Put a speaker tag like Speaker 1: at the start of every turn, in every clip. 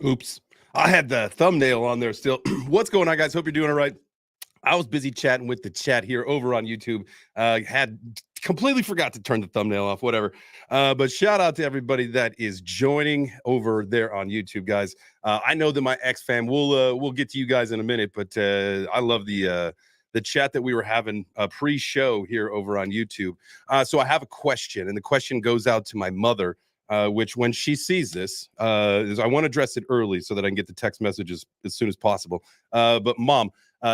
Speaker 1: Oops. I had the thumbnail on there still. What's going on, guys? Hope you're doing all right. I was busy chatting with the chat here over on YouTube. Had completely forgot to turn the thumbnail off, whatever. But shout out to everybody that is joining over there on YouTube, guys. I know that my ex-fam, we'll get to you guys in a minute, but I love the chat that we were having pre-show here over on YouTube. So I have a question, and the question goes out to my mother. Which when she sees this, is I want to address it early so that I can get the text messages as soon as possible. But Mom,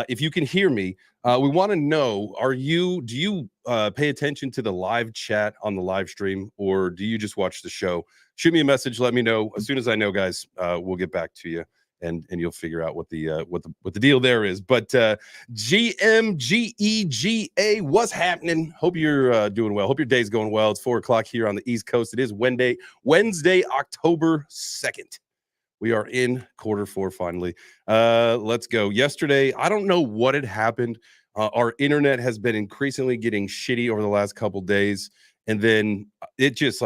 Speaker 1: if you can hear me, we want to know, do you pay attention to the live chat on the live stream, or do you just watch the show? Shoot me a message, let me know. As soon as I know, guys, we'll get back to you. And you'll figure out what the deal there is. But GMGEGA, what's happening? Hope you're doing well. Hope your day's going well. It's 4 o'clock here on the East Coast. It is Wednesday, October 2nd. We are in quarter 4 finally. Let's go. Yesterday, I don't know what had happened. Our internet has been increasingly getting shitty over the last couple days, and then it's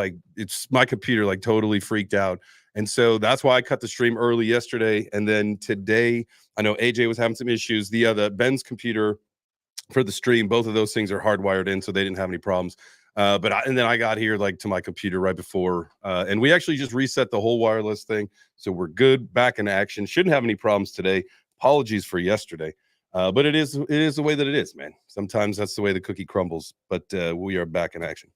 Speaker 1: my computer totally freaked out. And so that's why I cut the stream early yesterday. And then today, I know AJ was having some issues. The Ben's computer for the stream, both of those things are hardwired in, so they didn't have any problems. And then I got here to my computer right before, and we actually just reset the whole wireless thing. So we're good, back in action. Shouldn't have any problems today. Apologies for yesterday. But it is the way that it is, man. Sometimes that's the way the cookie crumbles, but we are back in action.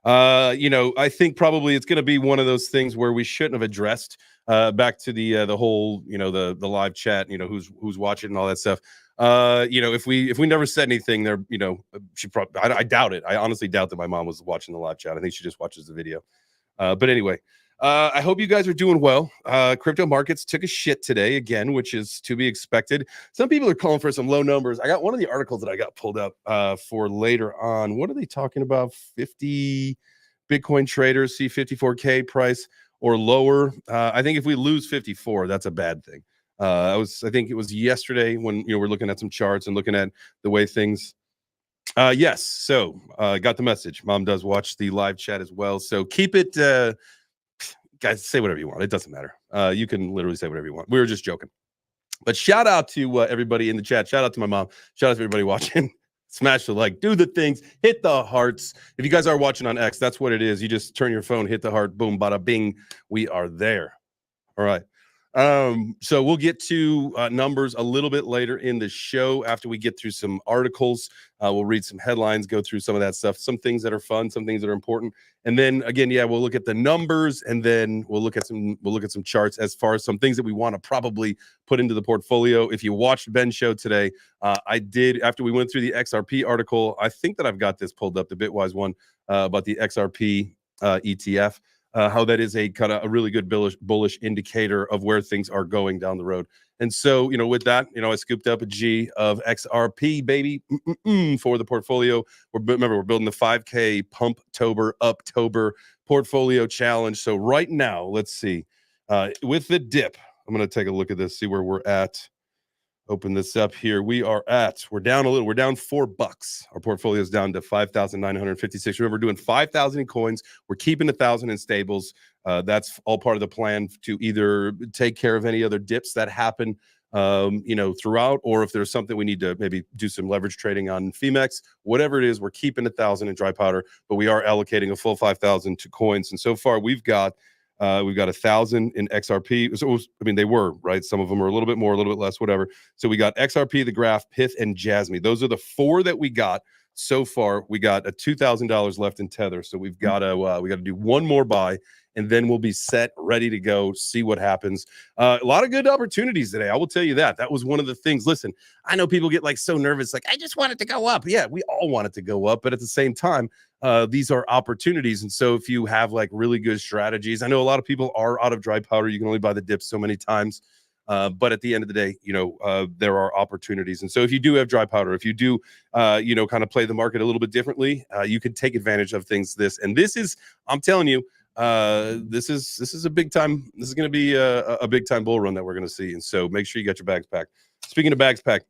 Speaker 1: I think probably it's going to be one of those things where we shouldn't have addressed back to the whole, the live chat, who's watching and all that stuff. If we never said anything there, she probably, I doubt it. I honestly doubt that my mom was watching the live chat. I think she just watches the video. But anyway, I hope you guys are doing well. Crypto markets took a shit today again, which is to be expected. Some people are calling for some low numbers. I got one of the articles that I got pulled up for later on. What are they talking about? 50 Bitcoin traders see 54K price or lower. I think if we lose 54, that's a bad thing. I think it was yesterday when we're looking at some charts and looking at the way things. Yes, so got the message. Mom does watch the live chat as well, so keep it. Guys, say whatever you want. It doesn't matter. You can literally say whatever you want. We were just joking. But shout out to everybody in the chat. Shout out to my mom. Shout out to everybody watching. Smash the like, do the things, hit the hearts. If you guys are watching on X, that's what it is. You just turn your phone, hit the heart, boom, bada bing. We are there. All right. So we'll get to numbers a little bit later in the show after we get through some articles. We'll read some headlines, go through some of that stuff, some things that are fun, some things that are important. And then again, we'll look at the numbers, and then we'll look at some charts as far as some things that we want to probably put into the portfolio. If you watched Ben's show today, I did, after we went through the XRP article, I think that I've got this pulled up, the Bitwise one, about the XRP ETF. How that is a kind of a really good bullish indicator of where things are going down the road. And so, with that, I scooped up a G of XRP, baby, for the portfolio. Remember, we're building the 5K Uptober portfolio challenge. So right now, let's see, with the dip, I'm going to take a look at this, see where we're at. Open this up here. We're down a little. We're down $4. Our portfolio is down to 5,956. Remember, we're doing 5,000 in coins. We're keeping 1,000 in stables. That's all part of the plan to either take care of any other dips that happen, throughout, or if there's something we need to maybe do some leverage trading on Femex, whatever it is, we're keeping 1,000 in dry powder, but we are allocating a full 5,000 to coins. And so far, we've got 1,000 in XRP. So they were right. Some of them are a little bit more, a little bit less, whatever. So we got XRP, the Graph, Pith, and Jasmy. Those are the 4 that we got so far. We got a $2,000 left in Tether. So we got to do one more buy, and then we'll be set, ready to go, see what happens. A lot of good opportunities today. I will tell you that. That was one of the things. Listen, I know people get so nervous, I just want it to go up. Yeah, we all want it to go up, but at the same time, these are opportunities. And so if you have really good strategies, I know a lot of people are out of dry powder. You can only buy the dips so many times. But at the end of the day, there are opportunities. And so if you do have dry powder, if you do, kind of play the market a little bit differently, you can take advantage of things. And this is, I'm telling you, this is a big time. This is going to be a big time bull run that we're going to see. And so make sure you got your bags packed. Speaking of bags packed,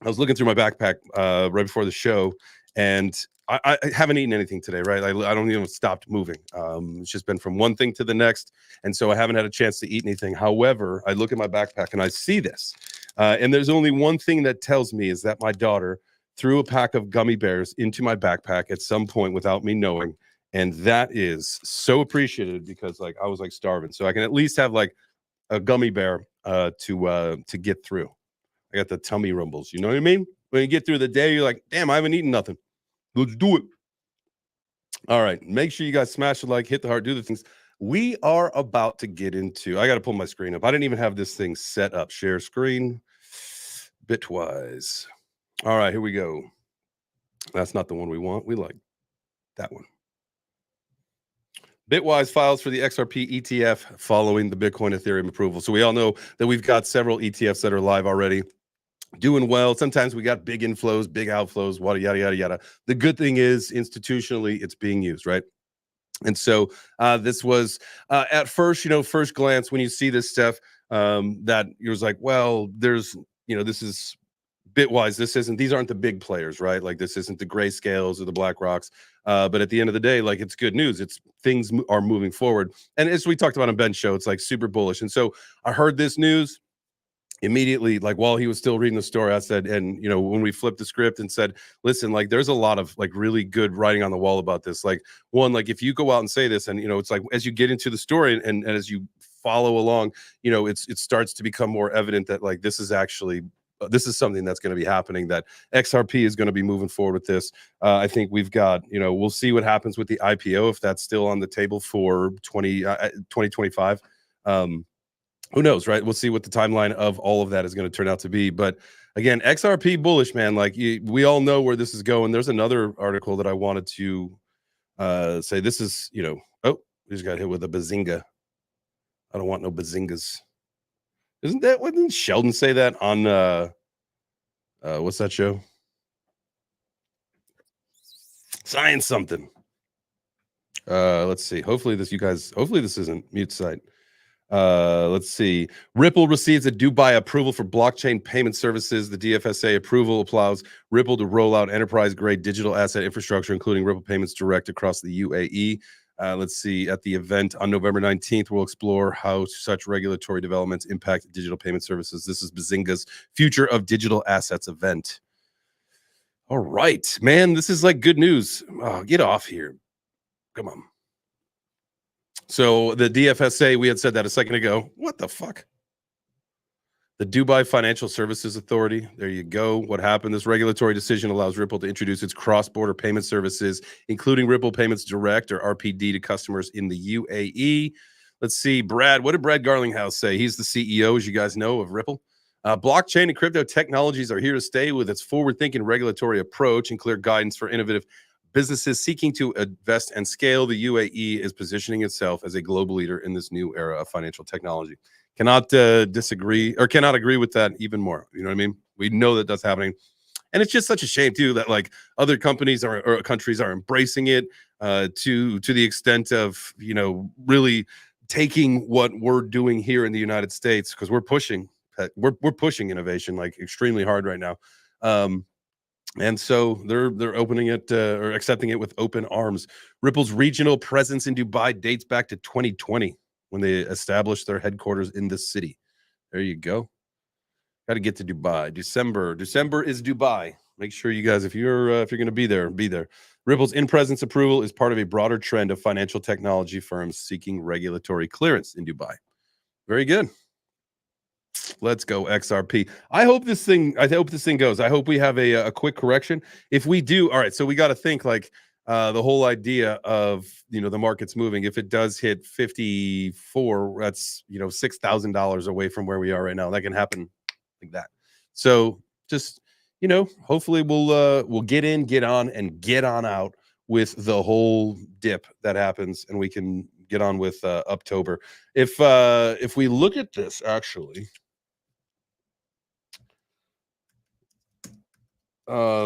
Speaker 1: I was looking through my backpack right before the show, And I haven't eaten anything today, right? I don't even stopped moving. It's just been from one thing to the next, and so I haven't had a chance to eat anything. However, I look at my backpack and I see this, and there's only one thing that tells me is that my daughter threw a pack of gummy bears into my backpack at some point without me knowing, and that is so appreciated because like I was like starving, so I can at least have like a gummy bear to get through. I got the tummy rumbles. You know what I mean? When you get through the day, you're like, damn, I haven't eaten nothing. Let's do it. All right. Make sure you guys smash the like, hit the heart, do the things. We are about to get into, I got to pull my screen up. I didn't even have this thing set up. Share screen, Bitwise. All right, here we go. That's not the one we want. We like that one. Bitwise files for the XRP ETF following the Bitcoin Ethereum approval. So we all know that we've got several ETFs that are live already, doing well. Sometimes we got big inflows, big outflows, yada, yada, yada. The good thing is institutionally it's being used, right? And so this was at first, first glance, when you see this stuff, that you're like, well, there's, this is Bitwise. These aren't the big players, right? Like this isn't the Grayscales or the BlackRocks. But at the end of the day, like it's good news. It's things are moving forward. And as we talked about on Ben's show, it's like super bullish. And so I heard this news immediately, like while he was still reading the story, I said, and when we flipped the script and said, listen, like there's a lot of like really good writing on the wall about this. Like one, like if you go out and say this, and it's like as you get into the story and as you follow along, it starts to become more evident that like this is actually this is something that's going to be happening, that XRP is going to be moving forward with this. I think we've got, we'll see what happens with the IPO, if that's still on the table for 2025. Who knows, right? We'll see what the timeline of all of that is going to turn out to be. But again, XRP bullish, man. Like we all know where this is going. There's another article that I wanted to say. This is, oh, we just got hit with a bazinga. I don't want no bazingas. Didn't Sheldon say that on what's that show? Science something. Let's see. Hopefully this isn't mute site. Let's see. Ripple receives a Dubai approval for blockchain payment services. The DFSA approval allows Ripple to roll out enterprise-grade digital asset infrastructure, including Ripple Payments Direct across the UAE. Let's see. At the event on November 19th, we'll explore how such regulatory developments impact digital payment services. This is Bazinga's Future of Digital Assets event. All right, man. This is like good news. Oh, get off here. Come on. So the DFSA, we had said that a second ago. What the fuck? The Dubai Financial Services Authority. There you go. What happened? This regulatory decision allows Ripple to introduce its cross-border payment services, including Ripple Payments Direct, or RPD, to customers in the UAE. Let's see. Brad, what did Brad Garlinghouse say? He's the CEO, as you guys know, of Ripple. Blockchain and crypto technologies are here to stay with its forward-thinking regulatory approach and clear guidance for innovative businesses seeking to invest and scale. The UAE is positioning itself as a global leader in this new era of financial technology. Cannot disagree or cannot agree with that even more. You know what I mean? We know that that's happening. And it's just such a shame, too, that like other companies or countries are embracing it to the extent of, really taking what we're doing here in the United States, because we're pushing innovation like extremely hard right now. And so they're opening it or accepting it with open arms. Ripple's regional presence in Dubai dates back to 2020 when they established their headquarters in this city. There you go. Got to get to Dubai. December is Dubai. Make sure you guys, if you're going to be there, be there. Ripple's in-presence approval is part of a broader trend of financial technology firms seeking regulatory clearance in Dubai. Very good. Let's go XRP. I hope this thing goes. I hope we have a quick correction. If we do, all right. So we got to think like the whole idea of the market's moving. If it does hit 54, that's $6,000 away from where we are right now. That can happen like that. So just hopefully we'll get in, get on, and get on out with the whole dip that happens, and we can get on with UPTOBER. If we look at this actually.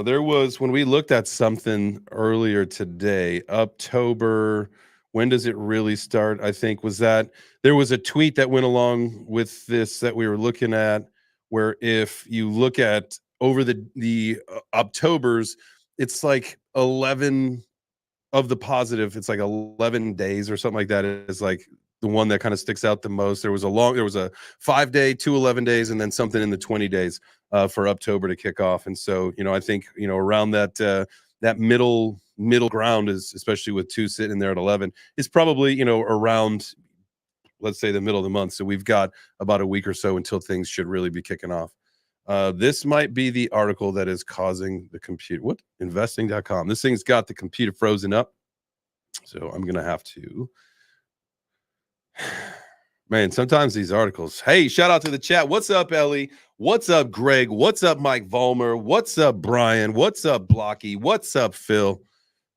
Speaker 1: There was, when we looked at something earlier today, UPTOBER, when does it really start? I think was that there was a tweet that went along with this that we were looking at, where if you look at over the UPTOBERs, it's like 11 of the positive. It's like 11 days or something like that is like the one that kind of sticks out the most. There was a 5-day, 11 days, and then something in the 20 days for October to kick off. And so, I think, around that middle ground is, especially with 2 sitting there at 11, is probably, around, let's say, the middle of the month. So we've got about a week or so until things should really be kicking off. This might be the article that is causing the computer. What? Investing.com. This thing's got the computer frozen up. So I'm going to have to. Man, sometimes these articles. Hey, shout out to the chat. What's up, Ellie? What's up, Greg? What's up, Mike Vollmer? What's up, Brian? What's up, Blocky? What's up, Phil?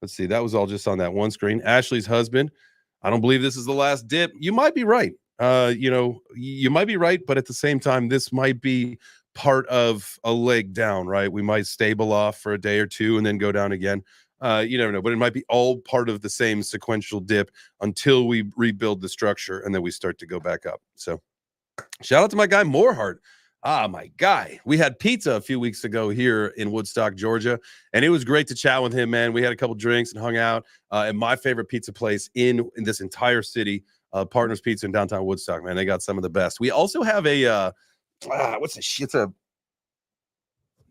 Speaker 1: Let's see. That was all just on that one screen. Ashley's husband. I don't believe this is the last dip. You might be right. You might be right, but at the same time, this might be part of a leg down, right? We might stable off for a day or two and then go down again. You never know, but it might be all part of the same sequential dip until we rebuild the structure and then we start to go back up. So shout out to my guy Moorhart. My guy. We had pizza a few weeks ago here in Woodstock, Georgia, and it was great to chat with him, man. We had a couple drinks and hung out at my favorite pizza place in this entire city, Partners Pizza in downtown Woodstock, man. They got some of the best. We also have a what's the shit? It's a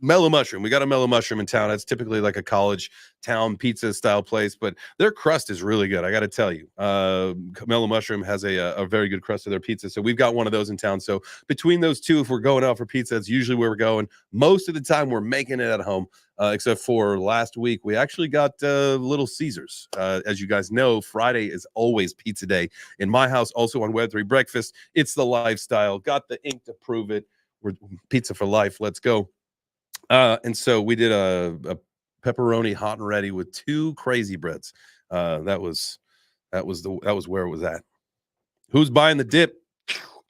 Speaker 1: Mellow Mushroom. We got a Mellow Mushroom in town. That's typically like a college town pizza style place, but their crust is really good. I got to tell you, Mellow Mushroom has a very good crust of their pizza. So we've got one of those in town. So between those two, if we're going out for pizza, that's usually where we're going. Most of the time we're making it at home, except for last week. We actually got Little Caesars. As you guys know, Friday is always pizza day in my house. Also on Web3 Breakfast. It's the lifestyle. Got the ink to prove it. We're pizza for life. Let's go. And so we did a pepperoni hot and ready with 2 crazy breads. That was where it was at. Who's buying the dip?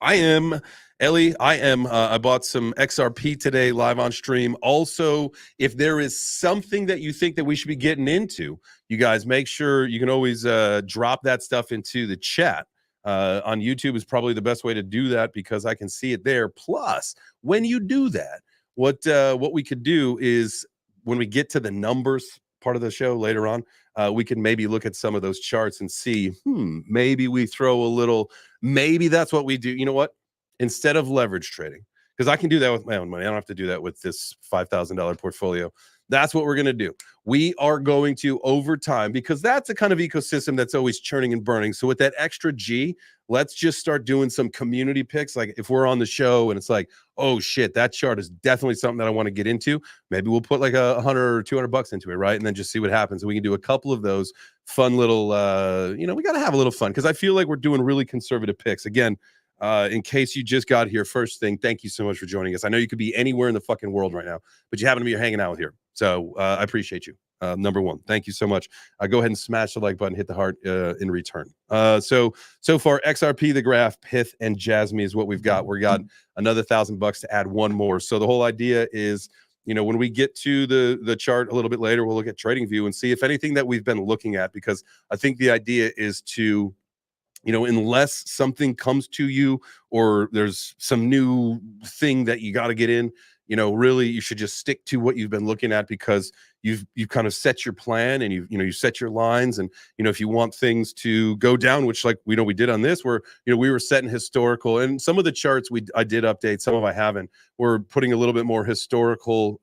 Speaker 1: I am. Ellie, I am. I bought some XRP today live on stream. Also, if there is something that you think that we should be getting into, you guys make sure you can always drop that stuff into the chat. On YouTube is probably the best way to do that because I can see it there. Plus, when you do that, what we could do is when we get to the numbers part of the show later on, we can maybe look at some of those charts and see, maybe we throw a little, maybe that's what we do. You know what? Instead of leverage trading, because I can do that with my own money. I don't have to do that with this $5,000 portfolio. That's what we're going to do. We are going to, over time, because that's a kind of ecosystem that's always churning and burning. So with that extra G, let's just start doing some community picks. Like if we're on the show and it's like, oh shit, that chart is definitely something that I want to get into. Maybe we'll put like $100 or $200 into it, right? And then just see what happens. And we can do a couple of those fun little, we got to have a little fun because I feel like we're doing really conservative picks. Again, in case you just got here, first thing, thank you so much for joining us. I know you could be anywhere in the fucking world right now, but you happen to be hanging out here. So I appreciate you. Number one, thank you so much. Go ahead and smash the like button, hit the heart in return. So far, XRP, the graph, Pith, and Jasmine is what we've got. We got another $1,000 to add one more. So the whole idea is, when we get to the chart a little bit later, we'll look at TradingView and see if anything that we've been looking at, because I think the idea is to, unless something comes to you or there's some new thing that you got to get in, really you should just stick to what you've been looking at, because you've kind of set your plan and you set your lines. And if you want things to go down, which like we did on this, where we were setting historical, and some of the charts I did update, some of I haven't. We're putting a little bit more historical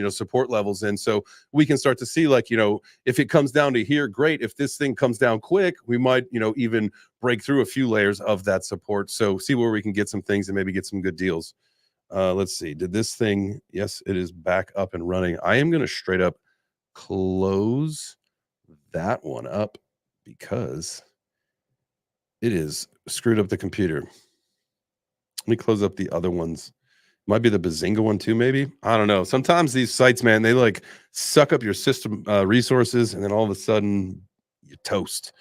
Speaker 1: support levels in, so we can start to see, like, if it comes down to here, great. If this thing comes down quick, we might even break through a few layers of that support. So see where we can get some things and maybe get some good deals. Let's see. Did this thing? Yes, it is back up and running. I am going to straight up close that one up because it is screwed up the computer. Let me close up the other ones. Might be the Bazinga one too, maybe. I don't know. Sometimes these sites, man, they like suck up your system resources, and then all of a sudden you toast.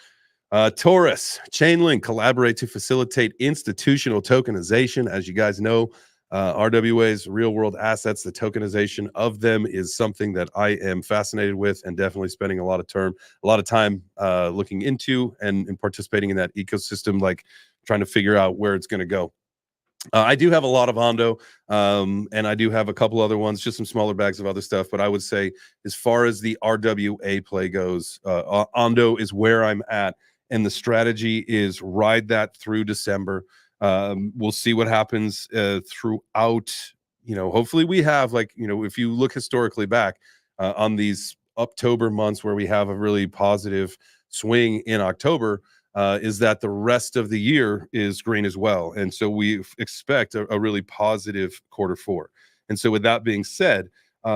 Speaker 1: Taurus, Chainlink collaborate to facilitate institutional tokenization. As you guys know, RWA's real world assets, the tokenization of them is something that I am fascinated with and definitely spending a lot of time looking into and participating in that ecosystem, like trying to figure out where it's going to go. I do have a lot of Ondo, and I do have a couple other ones, just some smaller bags of other stuff. But I would say, as far as the RWA play goes, Ondo is where I'm at, and the strategy is ride that through December. We'll see what happens throughout. Hopefully we have, like, if you look historically back on these October months where we have a really positive swing in October, is that the rest of the year is green as well. And so we expect a really positive quarter four. And so, with that being said,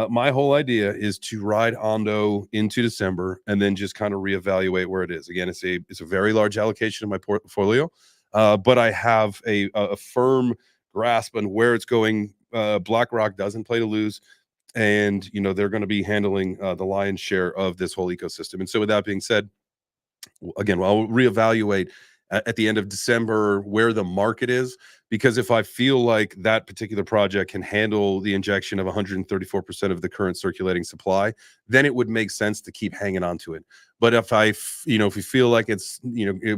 Speaker 1: my whole idea is to ride Ondo into December and then just kind of reevaluate where it is. Again, it's a very large allocation in my portfolio, but I have a firm grasp on where it's going. BlackRock doesn't play to lose, and they're going to be handling the lion's share of this whole ecosystem. And so, with that being said, again, I'll reevaluate at the end of December where the market is, because if I feel like that particular project can handle the injection of 134% of the current circulating supply, then it would make sense to keep hanging on to it. But if if we feel like it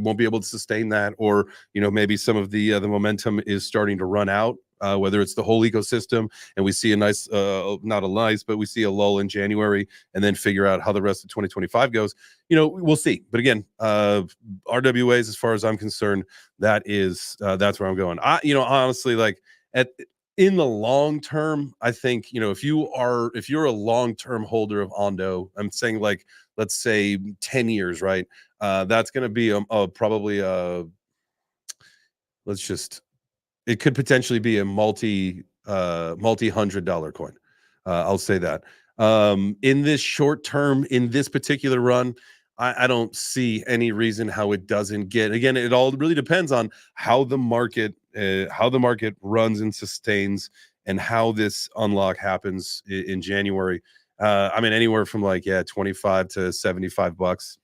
Speaker 1: won't be able to sustain that, or maybe some of the momentum is starting to run out, whether it's the whole ecosystem, and we see a nice, not a nice, but we see a lull in January, and then figure out how the rest of 2025 goes. We'll see. But again, RWAs, as far as I'm concerned, that's where I'm going. Honestly, like, in the long term, I think, if you're a long-term holder of Ondo, I'm saying, like, let's say 10 years, right? That's going to be probably it could potentially be a multi-$100 coin. I'll say that. In this short term, in this particular run, I don't see any reason how it doesn't get. Again, it all really depends on how the market runs and sustains, and how this unlock happens in January. Anywhere from, like, 25 to $75.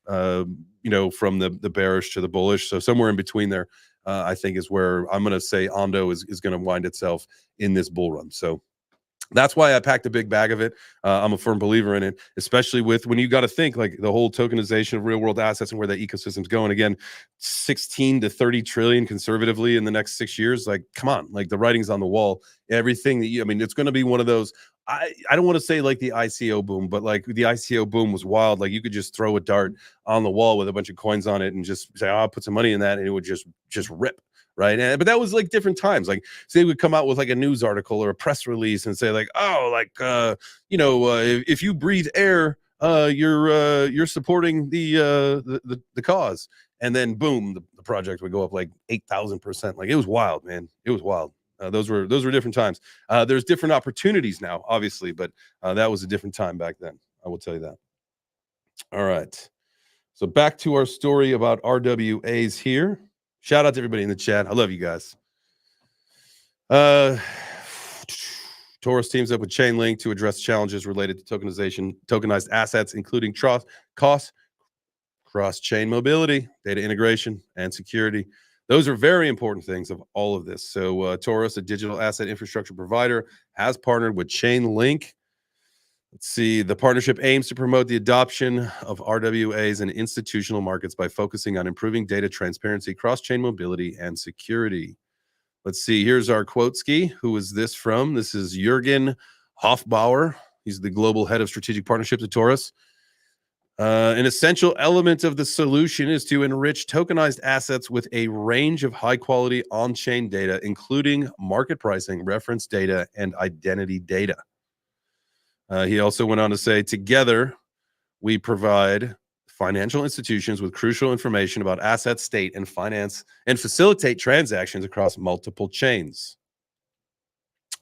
Speaker 1: From the bearish to the bullish, so somewhere in between there, I think, is where I'm going to say Ondo is going to wind itself in this bull run. So that's why I packed a big bag of it. I'm a firm believer in it, especially when you got to think, like, the whole tokenization of real world assets and where that ecosystem's going. Again, 16 to 30 trillion conservatively in the next 6 years. Like, come on, like, the writing's on the wall. Everything that it's going to be one of those. I don't want to say like the ICO boom, but like the ICO boom was wild. Like, you could just throw a dart on the wall with a bunch of coins on it and just say, "Oh, I'll put some money in that," and it would just rip. Right. But that was like different times. Like, say they would come out with like a news article or a press release and say, like, "Oh, like, if you breathe air, you're supporting the cause." And then boom, the project would go up like 8,000%. Like, it was wild, man. It was wild. Those were different times. There's different opportunities now, obviously, but that was a different time back then. I will tell you that. All right. So back to our story about RWAs here. Shout out to everybody in the chat. I love you guys. Taurus teams up with Chainlink to address challenges related to tokenized assets, including cost, cross-chain mobility, data integration, and security. Those are very important things of all of this. So Taurus, a digital asset infrastructure provider, has partnered with Chainlink. Let's see. The partnership aims to promote the adoption of RWAs in institutional markets by focusing on improving data transparency, cross-chain mobility, and security. Let's see. Here's our quote ski. Who is this from? This is Jürgen Hofbauer. He's the global head of strategic partnerships at Taurus. An essential element of the solution is to enrich tokenized assets with a range of high-quality on-chain data, including market pricing, reference data, and identity data. He also went on to say, together, we provide financial institutions with crucial information about asset state and finance, and facilitate transactions across multiple chains.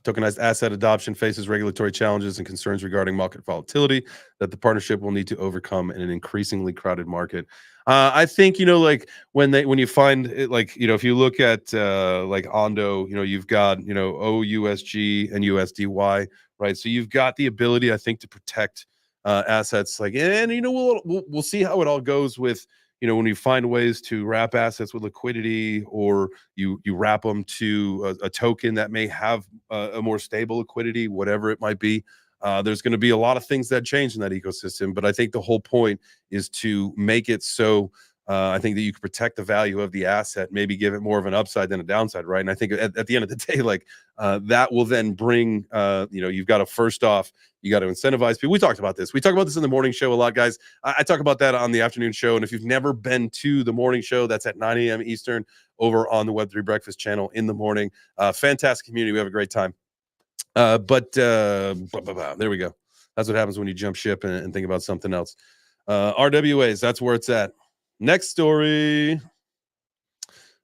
Speaker 1: Tokenized asset adoption faces regulatory challenges and concerns regarding market volatility that the partnership will need to overcome in an increasingly crowded market. I think, like, when you find it, like, if you look at like Ondo, you've got, OUSG and USDY, right? So you've got the ability, I think, to protect assets, like, and we'll see how it all goes with, when you find ways to wrap assets with liquidity, or you wrap them to a token that may have a more stable liquidity, whatever it might be. There's going to be a lot of things that change in that ecosystem, but I think the whole point is to make it so I think that you can protect the value of the asset, maybe give it more of an upside than a downside, right? And I think at the end of the day, like that will then bring, you've got to first off, you got to incentivize people. We talked about this. We talk about this in the morning show a lot, guys. I talk about that on the afternoon show. And if you've never been to the morning show, that's at 9 a.m. Eastern over on the Web3 Breakfast channel in the morning. Fantastic community. We have a great time. There we go. That's what happens when you jump ship and think about something else. RWAs, that's where it's at. Next story.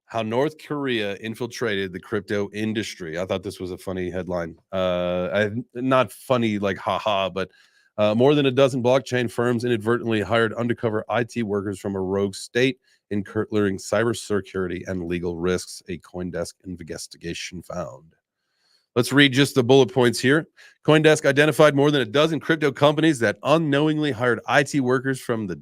Speaker 1: How North Korea infiltrated the crypto industry. I thought this was a funny headline. Not funny like haha, but more than a dozen blockchain firms inadvertently hired undercover IT workers from a rogue state, incurring cybersecurity and legal risks, a CoinDesk investigation found. Let's read just the bullet points here. CoinDesk identified more than a dozen crypto companies that unknowingly hired IT workers from the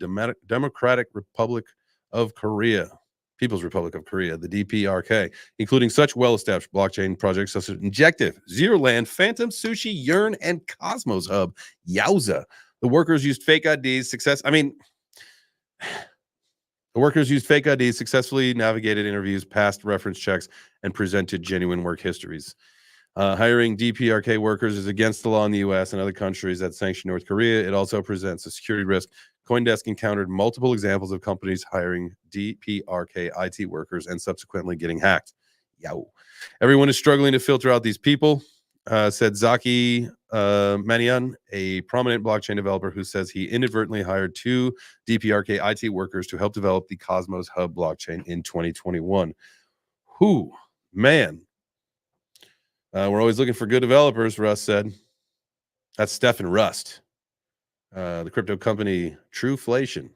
Speaker 1: Democratic Republic of Korea, People's Republic of Korea, the DPRK, including such well-established blockchain projects such as Injective, Zero Land, Phantom Sushi, Yearn, and Cosmos Hub. Yowza. The workers used fake IDs, successfully navigated interviews, passed reference checks, and presented genuine work histories. Hiring DPRK workers is against the law in the U.S. and other countries that sanction North Korea. It also presents a security risk. CoinDesk encountered multiple examples of companies hiring DPRK IT workers and subsequently getting hacked. Yow. Everyone is struggling to filter out these people, said Zaki Manian, a prominent blockchain developer who says he inadvertently hired 2 DPRK IT workers to help develop the Cosmos Hub blockchain in 2021. Whew, man. We're always looking for good developers, Russ said. That's Stefan Rust, the crypto company Trueflation.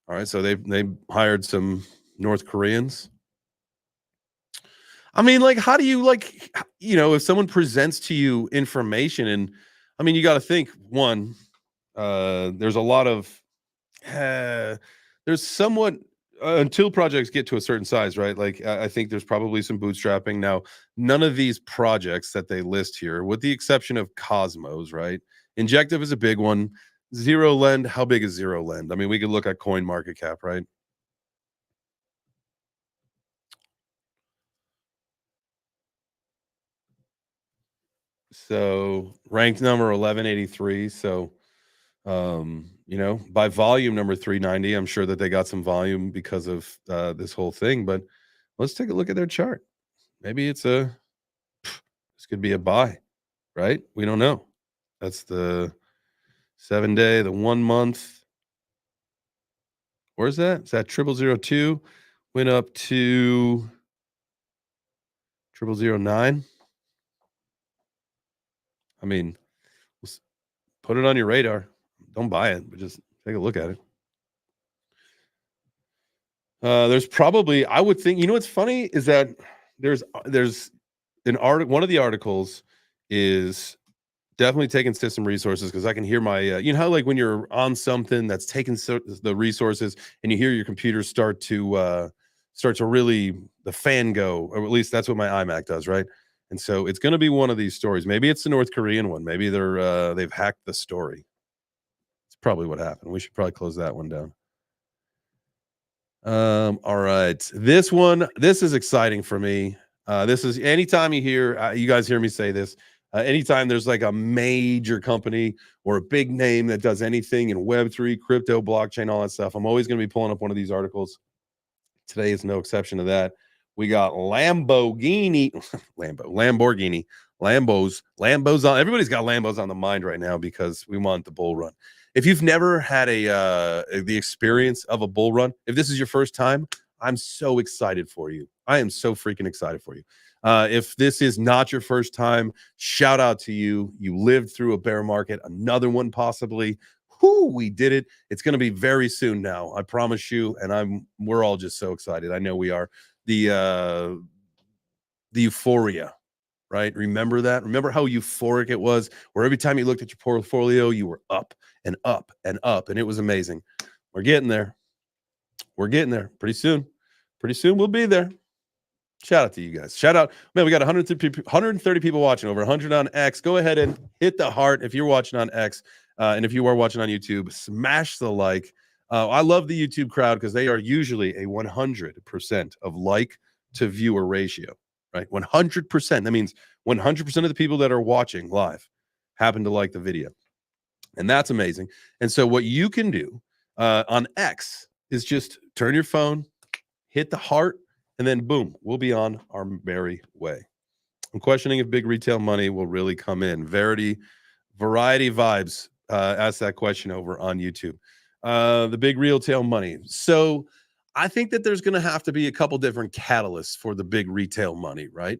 Speaker 1: All right, so they hired some North Koreans. I mean, like, how do you, like, if someone presents to you information, and I mean, you got to think, one, there's a lot of, there's somewhat, until projects get to a certain size, right? Like, I think there's probably some bootstrapping. Now, none of these projects that they list here, with the exception of Cosmos, right? Injective is a big one. Zero Lend, how big is Zero Lend? I mean, we could look at Coin Market Cap, right? So ranked number 1183. So, by volume number 390, I'm sure that they got some volume because of this whole thing. But let's take a look at their chart. Maybe this could be a buy, right? We don't know. That's the 7-day, the 1 month. Where's that? Is that 0002? Went up to 0009. I mean, put it on your radar. Don't buy it, but just take a look at it. There's probably, I would think, what's funny is that there's an article. One of the articles is definitely taking system resources, because I can hear my, how like when you're on something that's taking the resources and you hear your computer start to really, the fan go, or at least that's what my iMac does, right? And so it's going to be one of these stories. Maybe it's the North Korean one. Maybe they've hacked the story. It's probably what happened. We should probably close that one down. All right. This is exciting for me. This is, anytime you hear, you guys hear me say this, anytime there's like a major company or a big name that does anything in Web3, crypto, blockchain, all that stuff, I'm always going to be pulling up one of these articles. Today is no exception to that. We got Lamborghini, Lambos on. Everybody's got Lambos on the mind right now because we want the bull run. If you've never had the experience of a bull run, if this is your first time, I'm so excited for you. I am so freaking excited for you. If this is not your first time, shout out to you. You lived through a bear market, another one possibly. Whoo, we did it. It's going to be very soon now, I promise you. And we're all just so excited. I know we are. The euphoria, right? Remember that? Remember how euphoric it was, where every time you looked at your portfolio, you were up and up and up, and it was amazing. We're getting there. We're getting there pretty soon. Pretty soon we'll be there. Shout out to you guys. Shout out. Man, we got 130 people watching, over 100 on X. Go ahead and hit the heart if you're watching on X. And if you are watching on YouTube, smash the like. I love the YouTube crowd because they are usually a 100% of like to viewer ratio, right? 100%. That means 100% of the people that are watching live happen to like the video. And that's amazing. And so what you can do on X is just turn your phone, hit the heart, and then boom, we'll be on our merry way. I'm questioning if big retail money will really come in. Variety Vibes asked that question over on YouTube. The big retail money. So I think that there's going to have to be a couple different catalysts for the big retail money, right?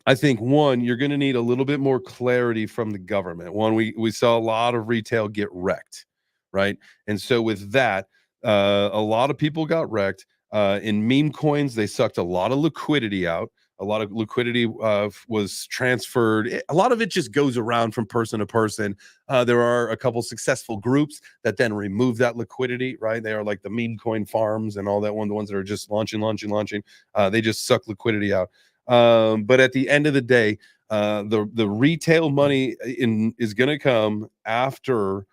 Speaker 1: I think one, you're going to need a little bit more clarity from the government. One, we saw a lot of retail get wrecked, right? And so with that, a lot of people got wrecked. In meme coins, they sucked a lot of liquidity out. A lot of liquidity was transferred. A lot of it just goes around from person to person. There are a couple successful groups that then remove that liquidity, right? They are like the meme coin farms and all that one, the ones that are just launching. They just suck liquidity out. But at the end of the day, the retail money is going to come after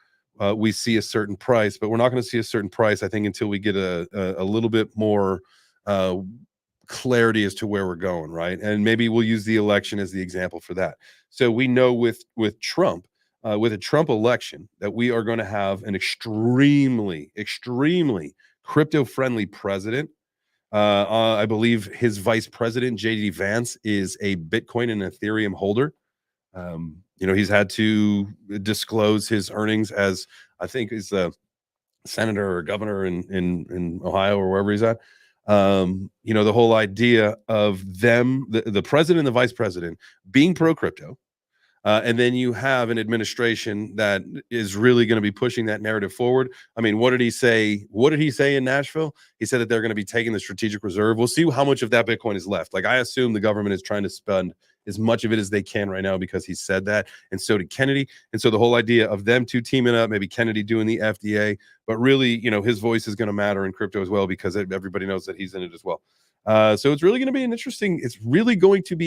Speaker 1: we see a certain price, but we're not going to see a certain price, I think, until we get a little bit more clarity as to where we're going, right? And maybe we'll use the election as the example for that. So we know with Trump, with a Trump election, that we are going to have an extremely crypto-friendly president. I believe his vice president, JD Vance, is a Bitcoin and Ethereum holder. He's had to disclose his earnings as, I think, is a senator or governor in Ohio or wherever he's at. The whole idea of them, the president and the vice president, being pro crypto. And then you have an administration that is really going to be pushing that narrative forward. I mean, what did he say? What did he say in Nashville? He said that they're going to be taking the strategic reserve. We'll see how much of that Bitcoin is left. Like, I assume the government is trying to spend as much of it as they can right now because he said that. And so did Kennedy. And so the whole idea of them two teaming up, maybe Kennedy doing the FDA, but really, his voice is going to matter in crypto as well because everybody knows that he's in it as well. So it's really going to be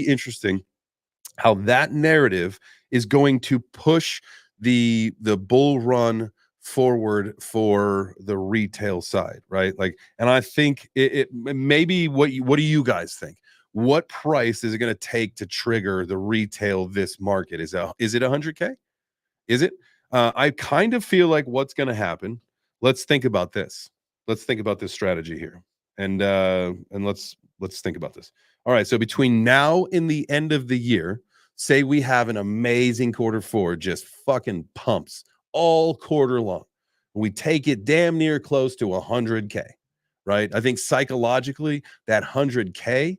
Speaker 1: interesting how that narrative is going to push the bull run forward for the retail side, right? Like, and I think it maybe what do you guys think? What price is it going to take to trigger the retail this market? Is it 100K? Is it? I kind of feel like what's going to happen. Let's think about this. Let's think about this strategy here, and let's think about this. All right. So between now and the end of the year, say we have an amazing quarter four, just fucking pumps all quarter long. We take it damn near close to 100K, right? I think psychologically that 100K,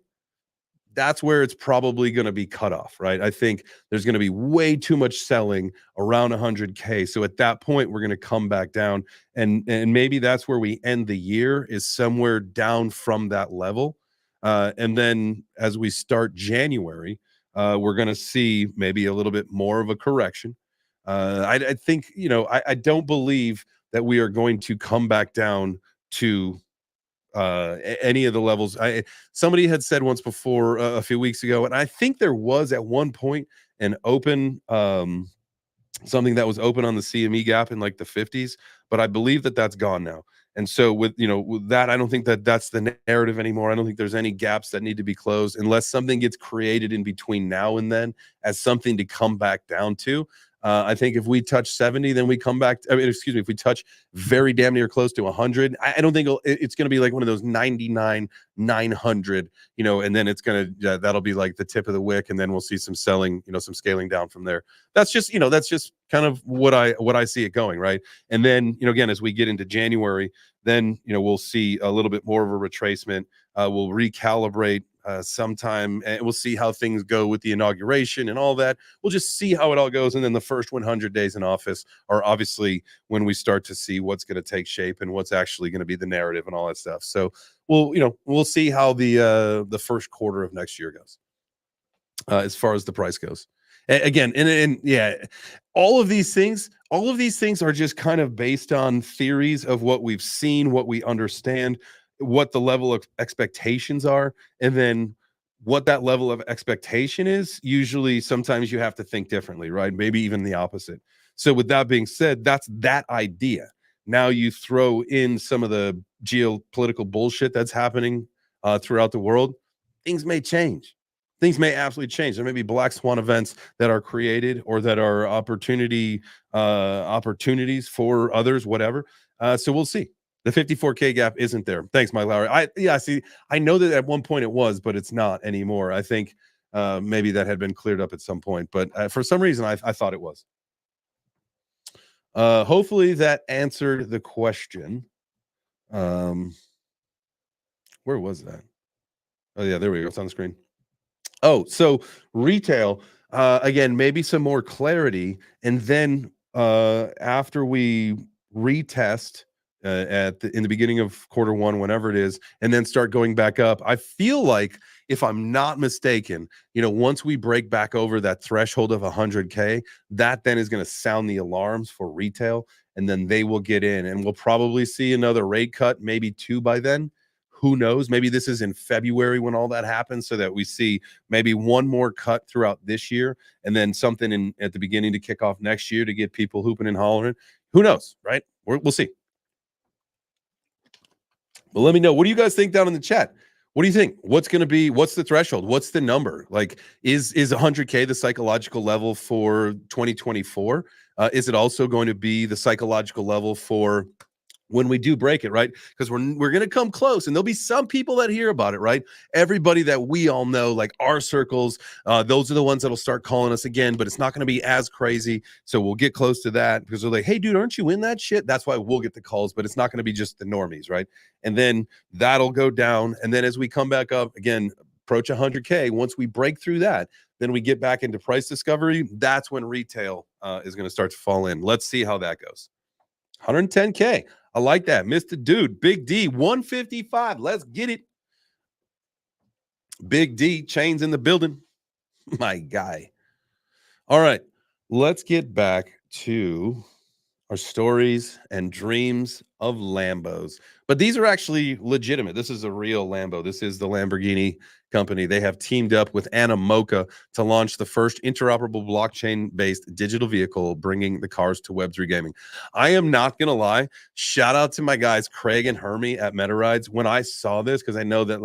Speaker 1: that's where it's probably going to be cut off, right? I think there's going to be way too much selling around 100K. So at that point, we're going to come back down, and maybe that's where we end the year, is somewhere down from that level. And then as we start January, we're going to see maybe a little bit more of a correction. I think, I don't believe that we are going to come back down to any of the levels. Somebody had said once before, a few weeks ago, and I think there was at one point an open something that was open on the CME gap in like the 50s, but I believe that that's gone now. And so with that, I don't think that that's the narrative anymore. I don't think there's any gaps that need to be closed unless something gets created in between now and then as something to come back down to. I think if we touch 70, then we come back. If we touch very damn near close to 100, I don't think it's going to be like one of those 99, 900, and then it's going to, that'll be like the tip of the wick. And then we'll see some selling, some scaling down from there. That's just kind of what I see it going. Right. And then, again, as we get into January, then, we'll see a little bit more of a retracement. We'll recalibrate sometime, and we'll see how things go with the inauguration and all that. We'll just see how it all goes. And then the first 100 days in office are obviously when we start to see what's going to take shape and what's actually going to be the narrative and all that stuff. So we'll see how the first quarter of next year goes as far as the price goes. Again, and yeah, all of these things are just kind of based on theories of what we've seen, what we understand, what the level of expectations are, and then what that level of expectation is. Usually, sometimes you have to think differently, right? Maybe even the opposite. So with that being said, that's that idea. Now you throw in some of the geopolitical bullshit that's happening throughout the world. Things may change. Things may absolutely change. There may be black swan events that are created or that are opportunities for others, whatever. So we'll see. The 54K gap isn't there. Thanks, Mike Lowry. See, I know that at one point it was, but it's not anymore. I think maybe that had been cleared up at some point, but for some reason I thought it was. Hopefully that answered the question. Where was that? Oh yeah, there we go. It's on the screen. Oh, so retail, again, maybe some more clarity. And then after we retest in the beginning of quarter one, whenever it is, and then start going back up, I feel like, if I'm not mistaken, once we break back over that threshold of 100K, that then is going to sound the alarms for retail, and then they will get in, and we'll probably see another rate cut, maybe 2 by then. Who knows? Maybe this is in February when all that happens, so that we see maybe one more cut throughout this year, and then something at the beginning to kick off next year to get people hooping and hollering. Who knows, right? We'll see. But let me know. What do you guys think down in the chat? What do you think? What's the threshold? What's the number? Like, is 100K the psychological level for 2024? Is it also going to be the psychological level for when we do break it, right? Because we're going to come close, and there'll be some people that hear about it, right? Everybody that we all know, like our circles, those are the ones that'll start calling us again, but it's not going to be as crazy. So we'll get close to that because they're like, hey, dude, aren't you in that shit? That's why we'll get the calls, but it's not going to be just the normies, right? And then that'll go down. And then as we come back up again, approach 100K, once we break through that, then we get back into price discovery. That's when retail is going to start to fall in. Let's see how that goes. 110K. I like that. Mr. Dude, Big D, 155. Let's get it. Big D, chains in the building. My guy. All right. Let's get back to our stories and dreams of Lambos. But these are actually legitimate. This is a real Lambo. This is the Lamborghini company. They have teamed up with Animoca to launch the first interoperable blockchain-based digital vehicle, bringing the cars to Web3 gaming. I am not going to lie. Shout out to my guys, Craig and Hermie at MetaRides. When I saw this, because I know that,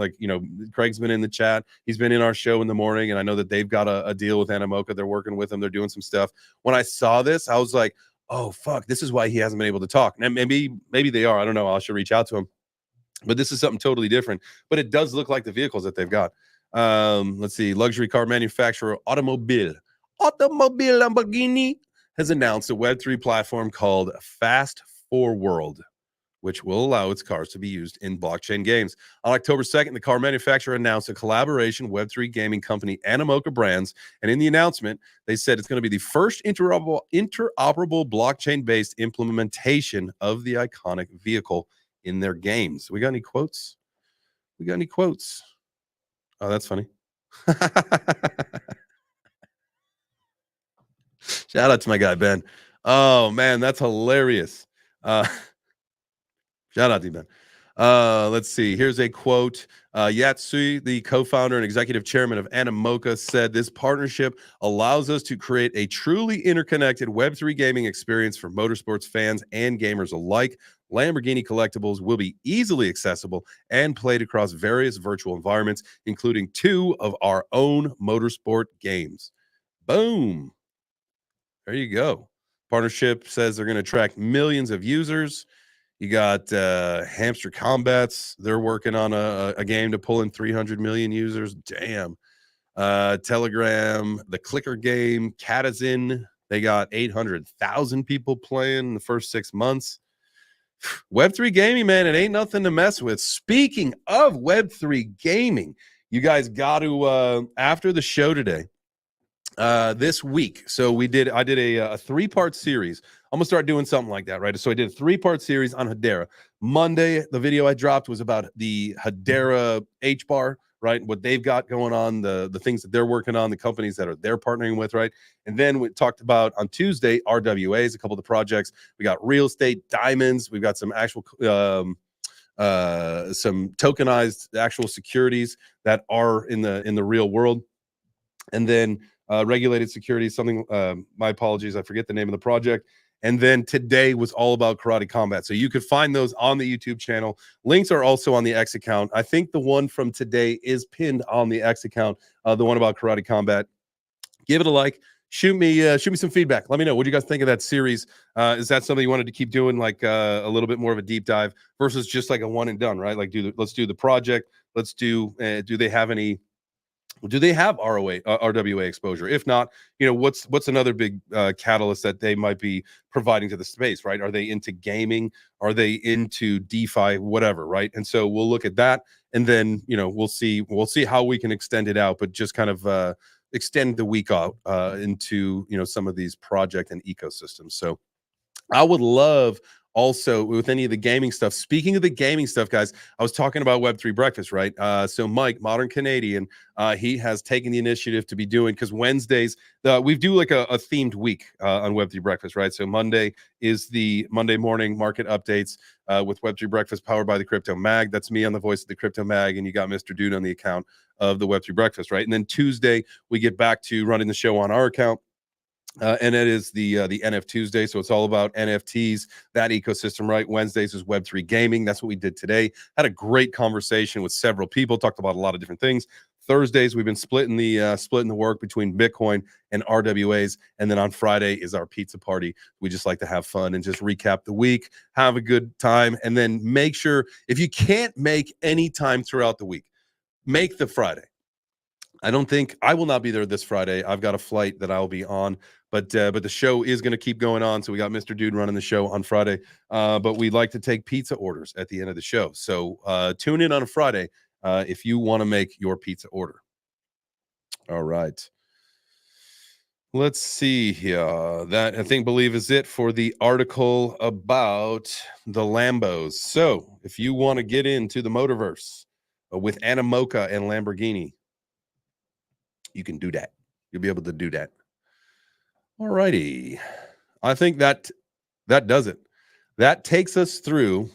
Speaker 1: Craig's been in the chat. He's been in our show in the morning, and I know that they've got a deal with Animoca. They're working with them. They're doing some stuff. When I saw this, I was like, oh, fuck, this is why he hasn't been able to talk. And maybe they are. I don't know. I should reach out to him. But this is something totally different. But it does look like the vehicles that they've got. Let's see. Luxury car manufacturer Automobile Lamborghini has announced a Web3 platform called Fast Forward, which will allow its cars to be used in blockchain games. On October 2nd, the car manufacturer announced a collaboration with Web3 gaming company Animoca Brands. And in the announcement, they said it's going to be the first interoperable blockchain-based implementation of the iconic vehicle in their games. We got any quotes? Oh, that's funny. Shout out to my guy, Ben. Oh, man, that's hilarious. Shout out to you, Ben. Let's see. Here's a quote. Yatsui, the co-founder and executive chairman of Animoca, said this partnership allows us to create a truly interconnected Web3 gaming experience for motorsports fans and gamers alike. Lamborghini collectibles will be easily accessible and played across various virtual environments, including 2 of our own motorsport games. Boom. There you go. Partnership says they're going to attract millions of users. You got Hamster Combats. They're working on a game to pull in 300 million users. Damn. Telegram, the clicker game, Catazin. They got 800,000 people playing in the first 6 months. Web3 gaming, man, it ain't nothing to mess with. Speaking of Web3 gaming, you guys got to, after the show today, this week. So I did a 3-part series. I'm gonna start doing something like that, right? So I did a 3-part series on Hedera. Monday, the video I dropped was about the Hedera H-bar, right? What they've got going on, the things that they're working on, the companies that they're partnering with, right? And then we talked about on Tuesday, RWAs, a couple of the projects. We got real estate, diamonds. We've got some actual some tokenized actual securities that are in the real world. And then regulated securities, something, my apologies, I forget the name of the project. And then today was all about karate combat. So you could find those on the YouTube channel. Links are also on the X account. I think the one from today is pinned on the X account, the one about karate combat. Give it a like. Shoot me some feedback. Let me know what do you guys think of that series. Is that something you wanted to keep doing, like a little bit more of a deep dive versus just like a one and done, right? Like let's do the project. Let's do they have any? Do they have RWA exposure? If not, what's another big catalyst that they might be providing to the space, right? Are they into gaming? Are they into DeFi? Whatever, right? And so we'll look at that, and then we'll see how we can extend it out, but just kind of extend the week out into some of these project and ecosystems. So I would love also with any of the gaming stuff. Speaking of the gaming stuff, guys, I was talking about Web3 Breakfast, right? So Mike, Modern Canadian, he has taken the initiative to be doing, because Wednesdays, we do like a themed week on Web3 Breakfast, right? So Monday is the Monday morning market updates with Web3 Breakfast powered by the Crypto Mag. That's me on the voice of the Crypto Mag, and you got Mr. Dude on the account of the Web3 Breakfast, right? And then Tuesday, we get back to running the show on our account. And it is the NF Tuesday, so it's all about NFTs, that ecosystem, right? Wednesdays is Web3 gaming. That's what we did today. Had a great conversation with several people, talked about a lot of different things. Thursdays, we've been splitting the work between Bitcoin and RWAs, and then on Friday is our pizza party. We just like to have fun and just recap the week, have a good time, and then make sure, if you can't make any time throughout the week, make the Friday. I don't think I will not be there this Friday. I've got a flight that I'll be on, but the show is going to keep going on. So we got Mr. Dude running the show on Friday, but we like to take pizza orders at the end of the show. So tune in on a Friday if you want to make your pizza order. All right. Let's see here. That I believe is it for the article about the Lambos. So if you want to get into the motorverse with Animoca and Lamborghini, you can do that. You'll be able to do that. All righty. I think that does it. That takes us through.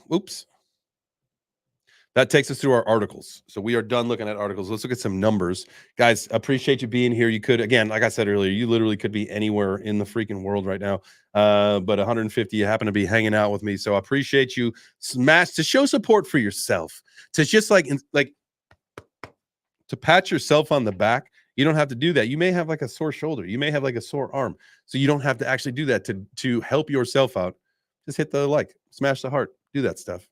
Speaker 1: That takes us through our articles. So we are done looking at articles. Let's look at some numbers. Guys, appreciate you being here. You could, again, like I said earlier, you literally could be anywhere in the freaking world right now. But 150, you happen to be hanging out with me. So I appreciate you. Smash to show support for yourself. To just like to pat yourself on the back. You don't have to do that. You may have like a sore shoulder. You may have like a sore arm. So you don't have to actually do that to help yourself out. Just hit the like, smash the heart, do that stuff.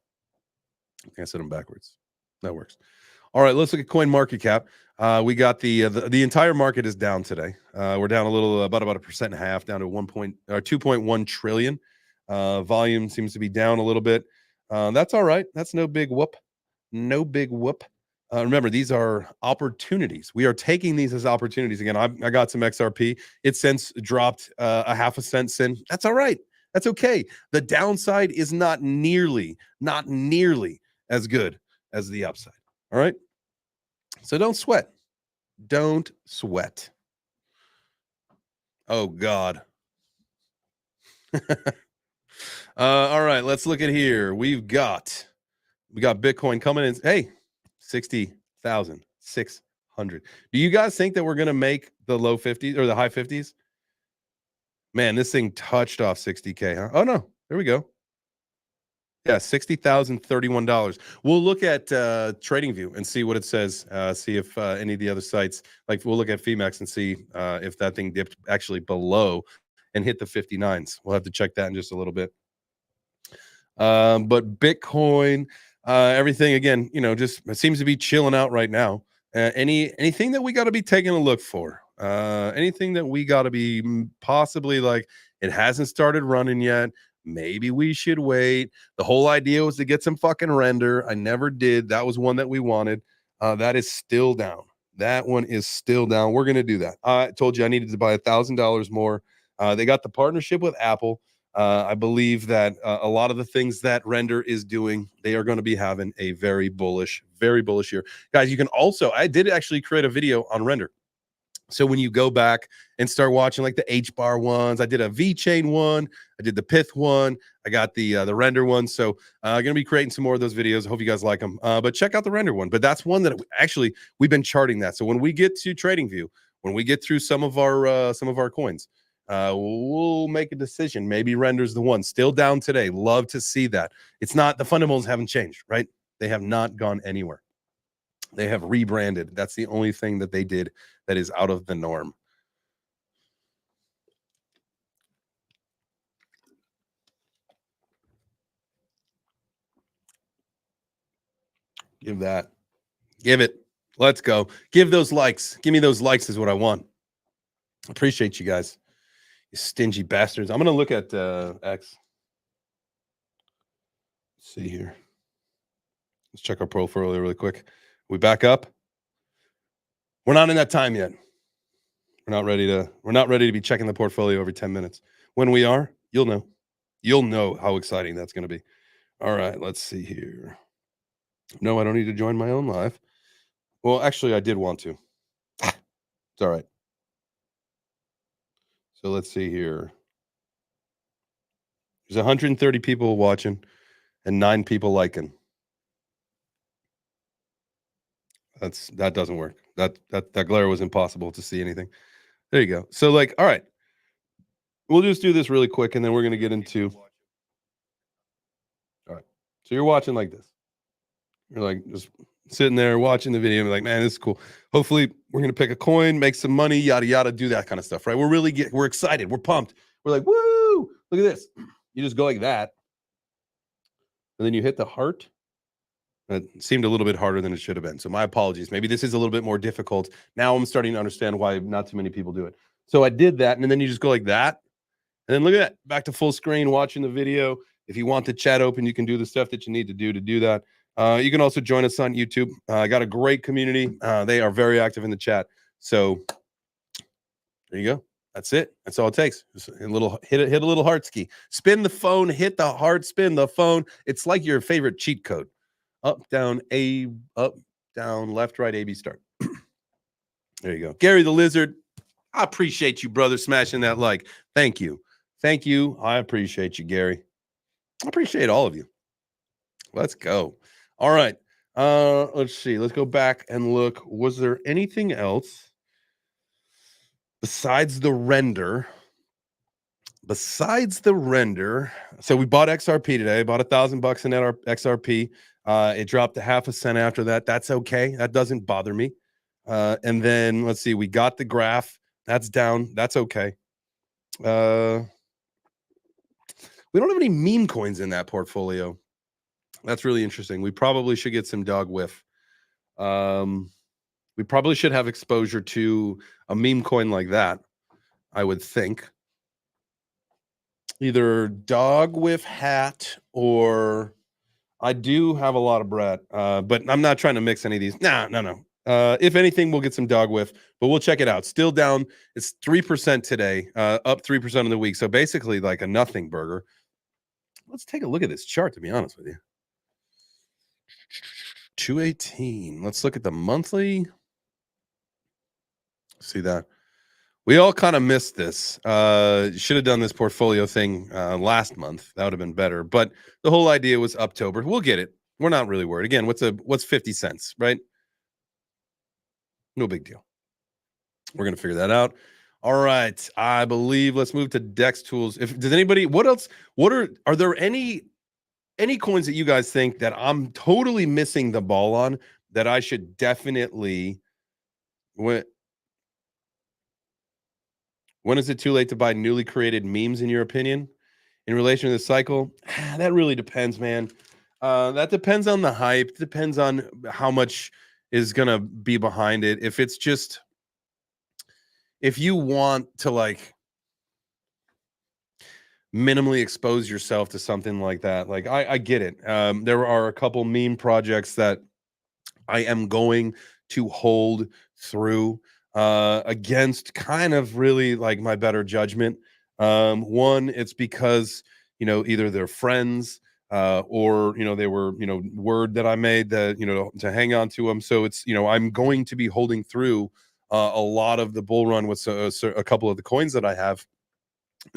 Speaker 1: I think I said them backwards. That works. All right, let's look at coin market cap. We got the entire market is down today. We're down a little, about 1.5%, down to 2.1 trillion. Volume seems to be down a little bit. That's all right. That's no big whoop. No big whoop. Remember, these are opportunities. We are taking these as opportunities. Again, I got some XRP. It since dropped a half a cent sin. That's all right. That's okay. The downside is not nearly as good as the upside. All right. So don't sweat. Don't sweat. Oh, God. All right. Let's look at here. We got Bitcoin coming in. Hey. 60,600. Do you guys think that we're going to make the low 50s or the high 50s? Man, this thing touched off 60K, huh? Oh, no. There we go. Yeah, $60,031. We'll look at TradingView and see what it says. See if any of the other sites, like we'll look at Femex and see if that thing dipped actually below and hit the 59s. We'll have to check that in just a little bit. But Bitcoin... everything again, just it seems to be chilling out right now. Anything that we got to be taking a look for? Anything that we got to be possibly like it hasn't started running yet? Maybe we should wait. The whole idea was to get some fucking render. I never did. That was one that we wanted. That is still down. That one is still down. We're gonna do that. I told you I needed to buy $1,000 more. They got the partnership with Apple. I believe that a lot of the things that Render is doing, they are going to be having a very bullish year. Guys, you can also, I did actually create a video on Render. So when you go back and start watching like the H-bar ones, I did a V-chain one, I did the Pith one, I got the Render one. So I'm going to be creating some more of those videos. I hope you guys like them. But check out the Render one. But that's one that we've been charting that. So when we get to TradingView, when we get through some of our coins, we'll make a decision. Maybe render's the one. Still down today. Love to see that. It's not, the fundamentals haven't changed, right? They have not gone anywhere. They have rebranded. That's the only thing that they did that is out of the norm. Give that. Give it. Let's go. Give those likes. Give me those likes is what I want. Appreciate you guys. You stingy bastards. I'm going to look at X. Let's see here. Let's check our portfolio really quick. We back up. We're not in that time yet. We're not ready to be checking the portfolio every 10 minutes. When we are, you'll know. You'll know how exciting that's going to be. All right, let's see here. No, I don't need to join my own live. Well, actually, I did want to. It's all right. So let's see here. There's 130 people watching and 9 people liking. That doesn't work. That glare was impossible to see anything. There you go. So like, all right. We'll just do this really quick and then we're going to get into. All right. So you're watching like this. You're like just sitting there watching the video and like, man, this is cool. Hopefully we're going to pick a coin, make some money, yada, yada, do that kind of stuff, right? We're excited. We're pumped. We're like, woo, look at this. You just go like that. And then you hit the heart. It seemed a little bit harder than it should have been. So my apologies. Maybe this is a little bit more difficult. Now I'm starting to understand why not too many people do it. So I did that. And then you just go like that. And then look at that. Back to full screen, watching the video. If you want the chat open, you can do the stuff that you need to do that. You can also join us on YouTube. I got a great community. They are very active in the chat. So there you go. That's it. That's all it takes. Just a little hit a little heart ski. Spin the phone, hit the heart, spin the phone. It's like your favorite cheat code. Up, down, A, up, down, left, right, A, B, start. There you go. Gary the Lizard. I appreciate you, brother, smashing that like. Thank you. Thank you. I appreciate you, Gary. I appreciate all of you. Let's go. All right. Let's see. Let's go back and look. Was there anything else besides the render? So we bought XRP today. Bought $1,000 in XRP. It dropped a half a cent after that. That's okay. That doesn't bother me. And then let's see. We got the graph. That's down. That's okay. We don't have any meme coins in that portfolio. That's really interesting. We probably should get some dog whiff. We probably should have exposure to a meme coin like that, I would think. Either dog whiff hat or I do have a lot of bread, but I'm not trying to mix any of these. No. If anything, we'll get some dog whiff, but we'll check it out. Still down. It's 3% today, up 3% in the week. So basically like a nothing burger. Let's take a look at this chart, to be honest with you. 218. Let's look at the monthly. See that? We all kind of missed this. Should have done this portfolio thing last month. That would have been better. But the whole idea was October. We'll get it. We're not really worried. Again, what's 50 cents, right? No big deal. We're gonna figure that out. All right. I believe let's move to Dex tools. Does anybody? What else? Are there any coins that you guys think that I'm totally missing the ball on that I should definitely? When is it too late to buy newly created memes, in your opinion, in relation to the cycle? That really depends, man. That depends on the hype. Depends on how much is going to be behind it. If you want to like minimally expose yourself to something like that, like I get it. There are a couple meme projects that I am going to hold through against kind of really like my better judgment. One, it's because, either they're friends or, they were, word that I made that, to hang on to them. So it's, I'm going to be holding through a lot of the bull run with a couple of the coins that I have,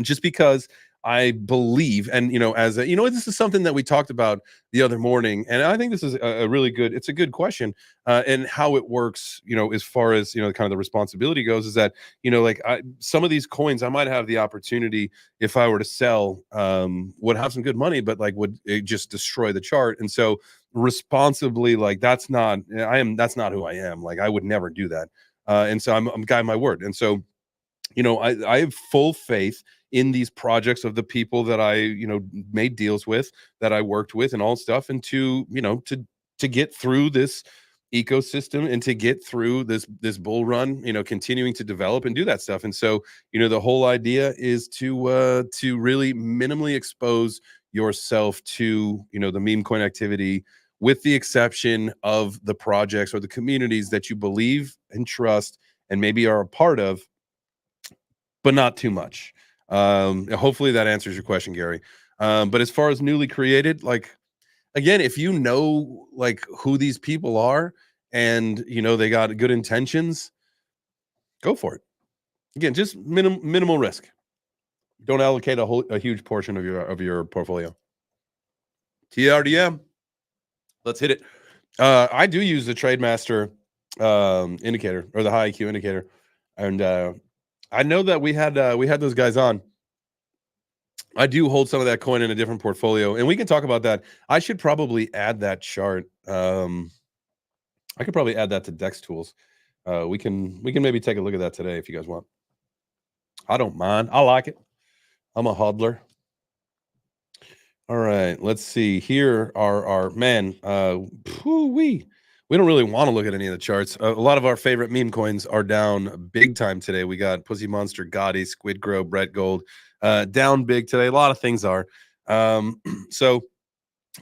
Speaker 1: just because I believe, and as this is something that we talked about the other morning, and I think this is a really good. It's a good question, and how it works. As far as kind of the responsibility goes, is that like some of these coins, I might have the opportunity if I were to sell, would have some good money, but like would it just destroy the chart, and so responsibly, like that's not who I am. Like I would never do that, and so I'm a guy of my word, and so I have full faith in these projects of the people that I, made deals with, that I worked with and all stuff. And to get through this ecosystem and to get through this bull run, continuing to develop and do that stuff. And so, the whole idea is to really minimally expose yourself to, the meme coin activity, with the exception of the projects or the communities that you believe and trust and maybe are a part of, but not too much. Hopefully that answers your question, Gary. But as far as newly created, like again, if you know like who these people are and they got good intentions, go for it. Again, just minimal risk. Don't allocate a huge portion of your portfolio. TRDM. Let's hit it. I do use the TradeMaster indicator, or the high IQ indicator, and I know that we had those guys on. I do hold some of that coin in a different portfolio, and we can talk about that. I should probably add that chart. I could probably add that to Dex Tools. We can maybe take a look at that today if you guys want. I don't mind. I like it. I'm a hodler. All right, let's see. Here are our man. We don't really want to look at any of the charts. A lot of our favorite meme coins are down big time today. We got Pussy Monster, Gotti, Squid Grow, Brett Gold, down big today. A lot of things are. So,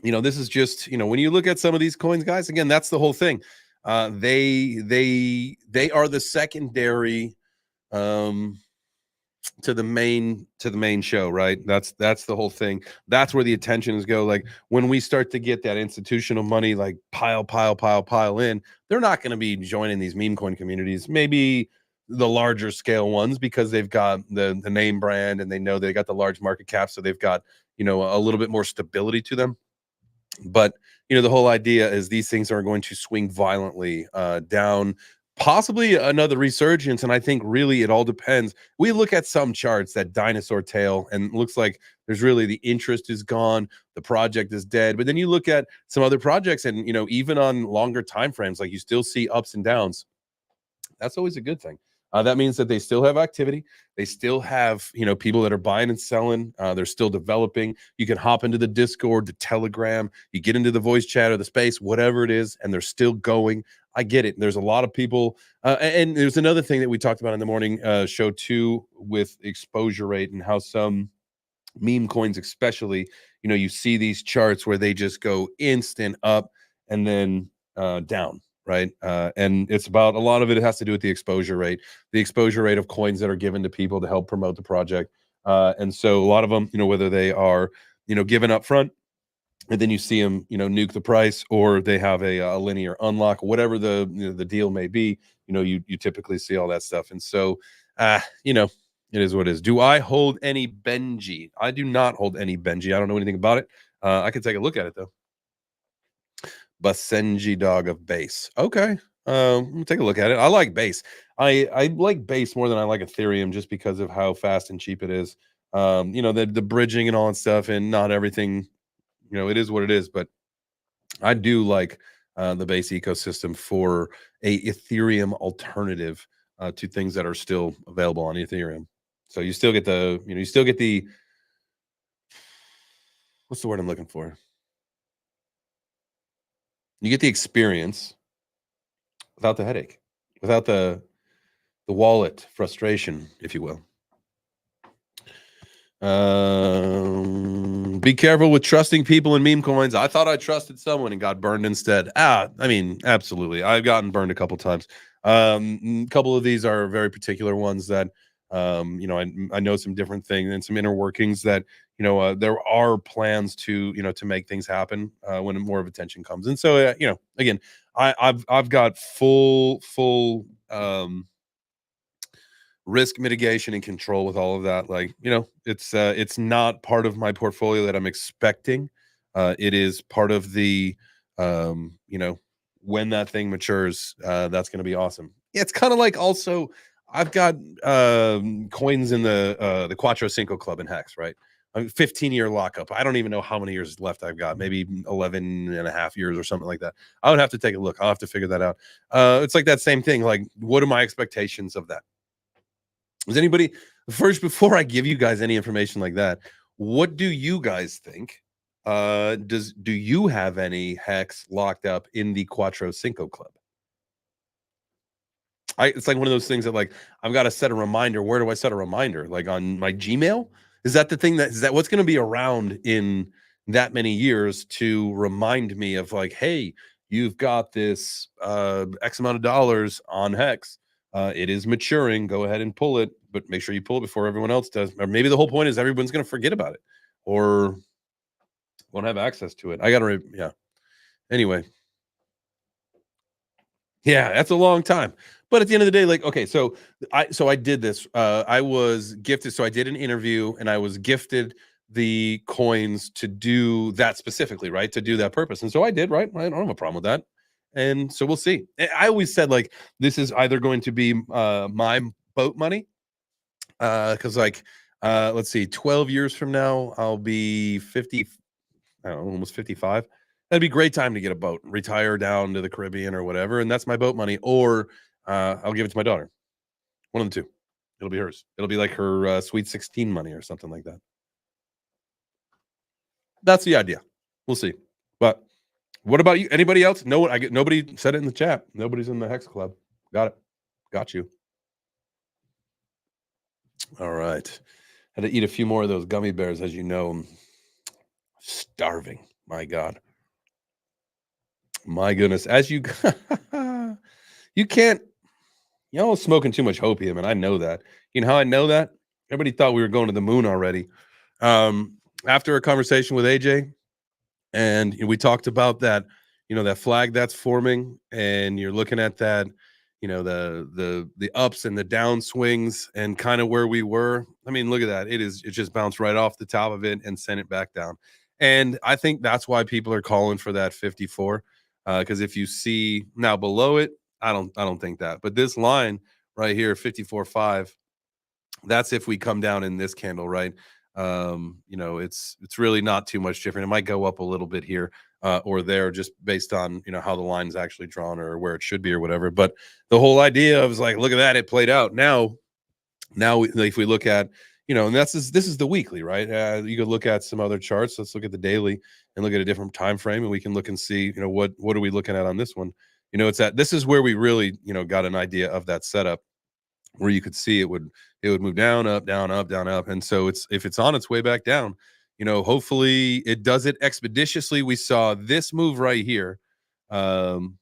Speaker 1: this is just when you look at some of these coins, guys. Again, that's the whole thing. They are the secondary to the main show, right? That's the whole thing. That's where the attentions go. Like when we start to get that institutional money, like pile in, they're not going to be joining these meme coin communities. Maybe the larger scale ones, because they've got the name brand and they know they got the large market cap, so they've got a little bit more stability to them. But the whole idea is these things are going to swing violently down, possibly another resurgence. And I think really it all depends. We look at some charts, that dinosaur tail, and it looks like there's really the interest is gone, the project is dead. But then you look at some other projects, and even on longer time frames, like you still see ups and downs. That's always a good thing. That means that they still have activity. They still have, people that are buying and selling. They're still developing. You can hop into the Discord, the Telegram, you get into the voice chat or the space, whatever it is, and they're still going. I get it. There's a lot of people. And there's another thing that we talked about in the morning show too, with exposure rate and how some meme coins, especially, you see these charts where they just go instant up and then down. Right. And it's about, a lot of it has to do with the exposure rate of coins that are given to people to help promote the project. And so a lot of them, whether they are, given up front, and then you see them, nuke the price, or they have a linear unlock, whatever the deal may be, you typically see all that stuff. And so, it is what it is. Do I hold any Benji? I do not hold any Benji. I don't know anything about it. I could take a look at it though. Basenji dog of base. Okay. Let me take a look at it. I like base. I like base more than I like Ethereum, just because of how fast and cheap it is. The bridging and all that stuff, and not everything, it is what it is. But I do like the base ecosystem for a Ethereum alternative to things that are still available on Ethereum. So you still get the, what's the word I'm looking for? You get the experience without the headache, without the wallet frustration, if you will. Be careful with trusting people in meme coins. I thought I trusted someone and got burned instead. I mean, absolutely. I've gotten burned a couple times. A couple of these are very particular ones that, I know some different things and some inner workings that, there are plans to, to make things happen when more of attention comes. And so, again, I've got full risk mitigation and control with all of that. Like, it's not part of my portfolio that I'm expecting. It is part of the, when that thing matures, that's going to be awesome. Yeah, it's kind of like also I've got coins in the Cuatro Cinco Club in Hex, right? 15-year lockup. I don't even know how many years left I've got, maybe 11 and a half years or something like that. I would have to take a look. I'll have to figure that out. It's like that same thing. Like, what are my expectations of that? Does anybody, first, before I give you guys any information like that, what do you guys think? Do you have any Hex locked up in the Cuatro Cinco Club? It's like one of those things that, like, I've got to set a reminder. Where do I set a reminder? Like on my Gmail? Is that the thing is that what's going to be around in that many years to remind me of, like, hey, you've got this X amount of dollars on Hex. It is maturing. Go ahead and pull it, but make sure you pull it before everyone else does. Or maybe the whole point is everyone's going to forget about it or won't have access to it. I got to, yeah. Anyway. Yeah, that's a long time. But at the end of the day, like, okay, so I did this. I was gifted. So I did an interview and I was gifted the coins to do that specifically, right? To do that purpose. And so I did, right? I don't have a problem with that. And so we'll see. I always said, like, this is either going to be my boat money. Because, like, let's see, 12 years from now, I'll be 50, I don't know, almost 55. That'd be a great time to get a boat, retire down to the Caribbean or whatever. And that's my boat money. Or I'll give it to my daughter. One of the two. It'll be hers. It'll be like her sweet 16 money or something like that. That's the idea. We'll see. But what about you? Anybody else? No, nobody said it in the chat. Nobody's in the Hex Club. Got it. Got you. All right. Had to eat a few more of those gummy bears, as you know. I'm starving. My God. My goodness. As you you can't, smoking too much opium, and I know that. You know how I know that? Everybody thought we were going to the moon already. After a conversation with AJ, and we talked about that, that flag that's forming, and you're looking at that, the ups and the down swings and kind of where we were. I mean, look at that. It just bounced right off the top of it and sent it back down. And I think that's why people are calling for that 54. Because if you see now below it, I don't think that. But this line right here, 54.5, that's if we come down in this candle, right? It's really not too much different. It might go up a little bit here or there, just based on how the line's actually drawn or where it should be or whatever. But the whole idea of, like, look at that, it played out. Now if we look at, and this is the weekly, right? You could look at some other charts. Let's look at the daily and look at a different time frame, and we can look and see, what are we looking at on this one? This is where we really, got an idea of that setup, where you could see it would move down, up, down, up, down, up. And so if it's on its way back down, hopefully it does it expeditiously. We saw this move right here. Oh,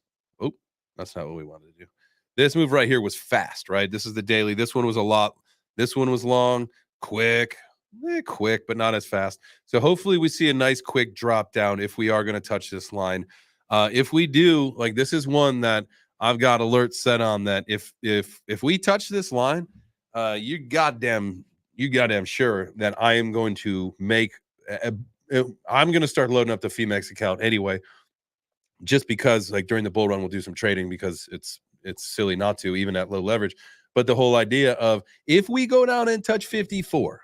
Speaker 1: that's not what we wanted to do. This move right here was fast, right? This is the daily. This one was a lot. This one was long, quick, but not as fast. So hopefully we see a nice quick drop down if we are going to touch this line. If we do, like, this is one that I've got alerts set on, that if we touch this line, you goddamn sure that I am going to make. I'm going to start loading up the Femex account anyway, just because, like, during the bull run we'll do some trading, because it's silly not to, even at low leverage. But the whole idea of, if we go down and touch 54,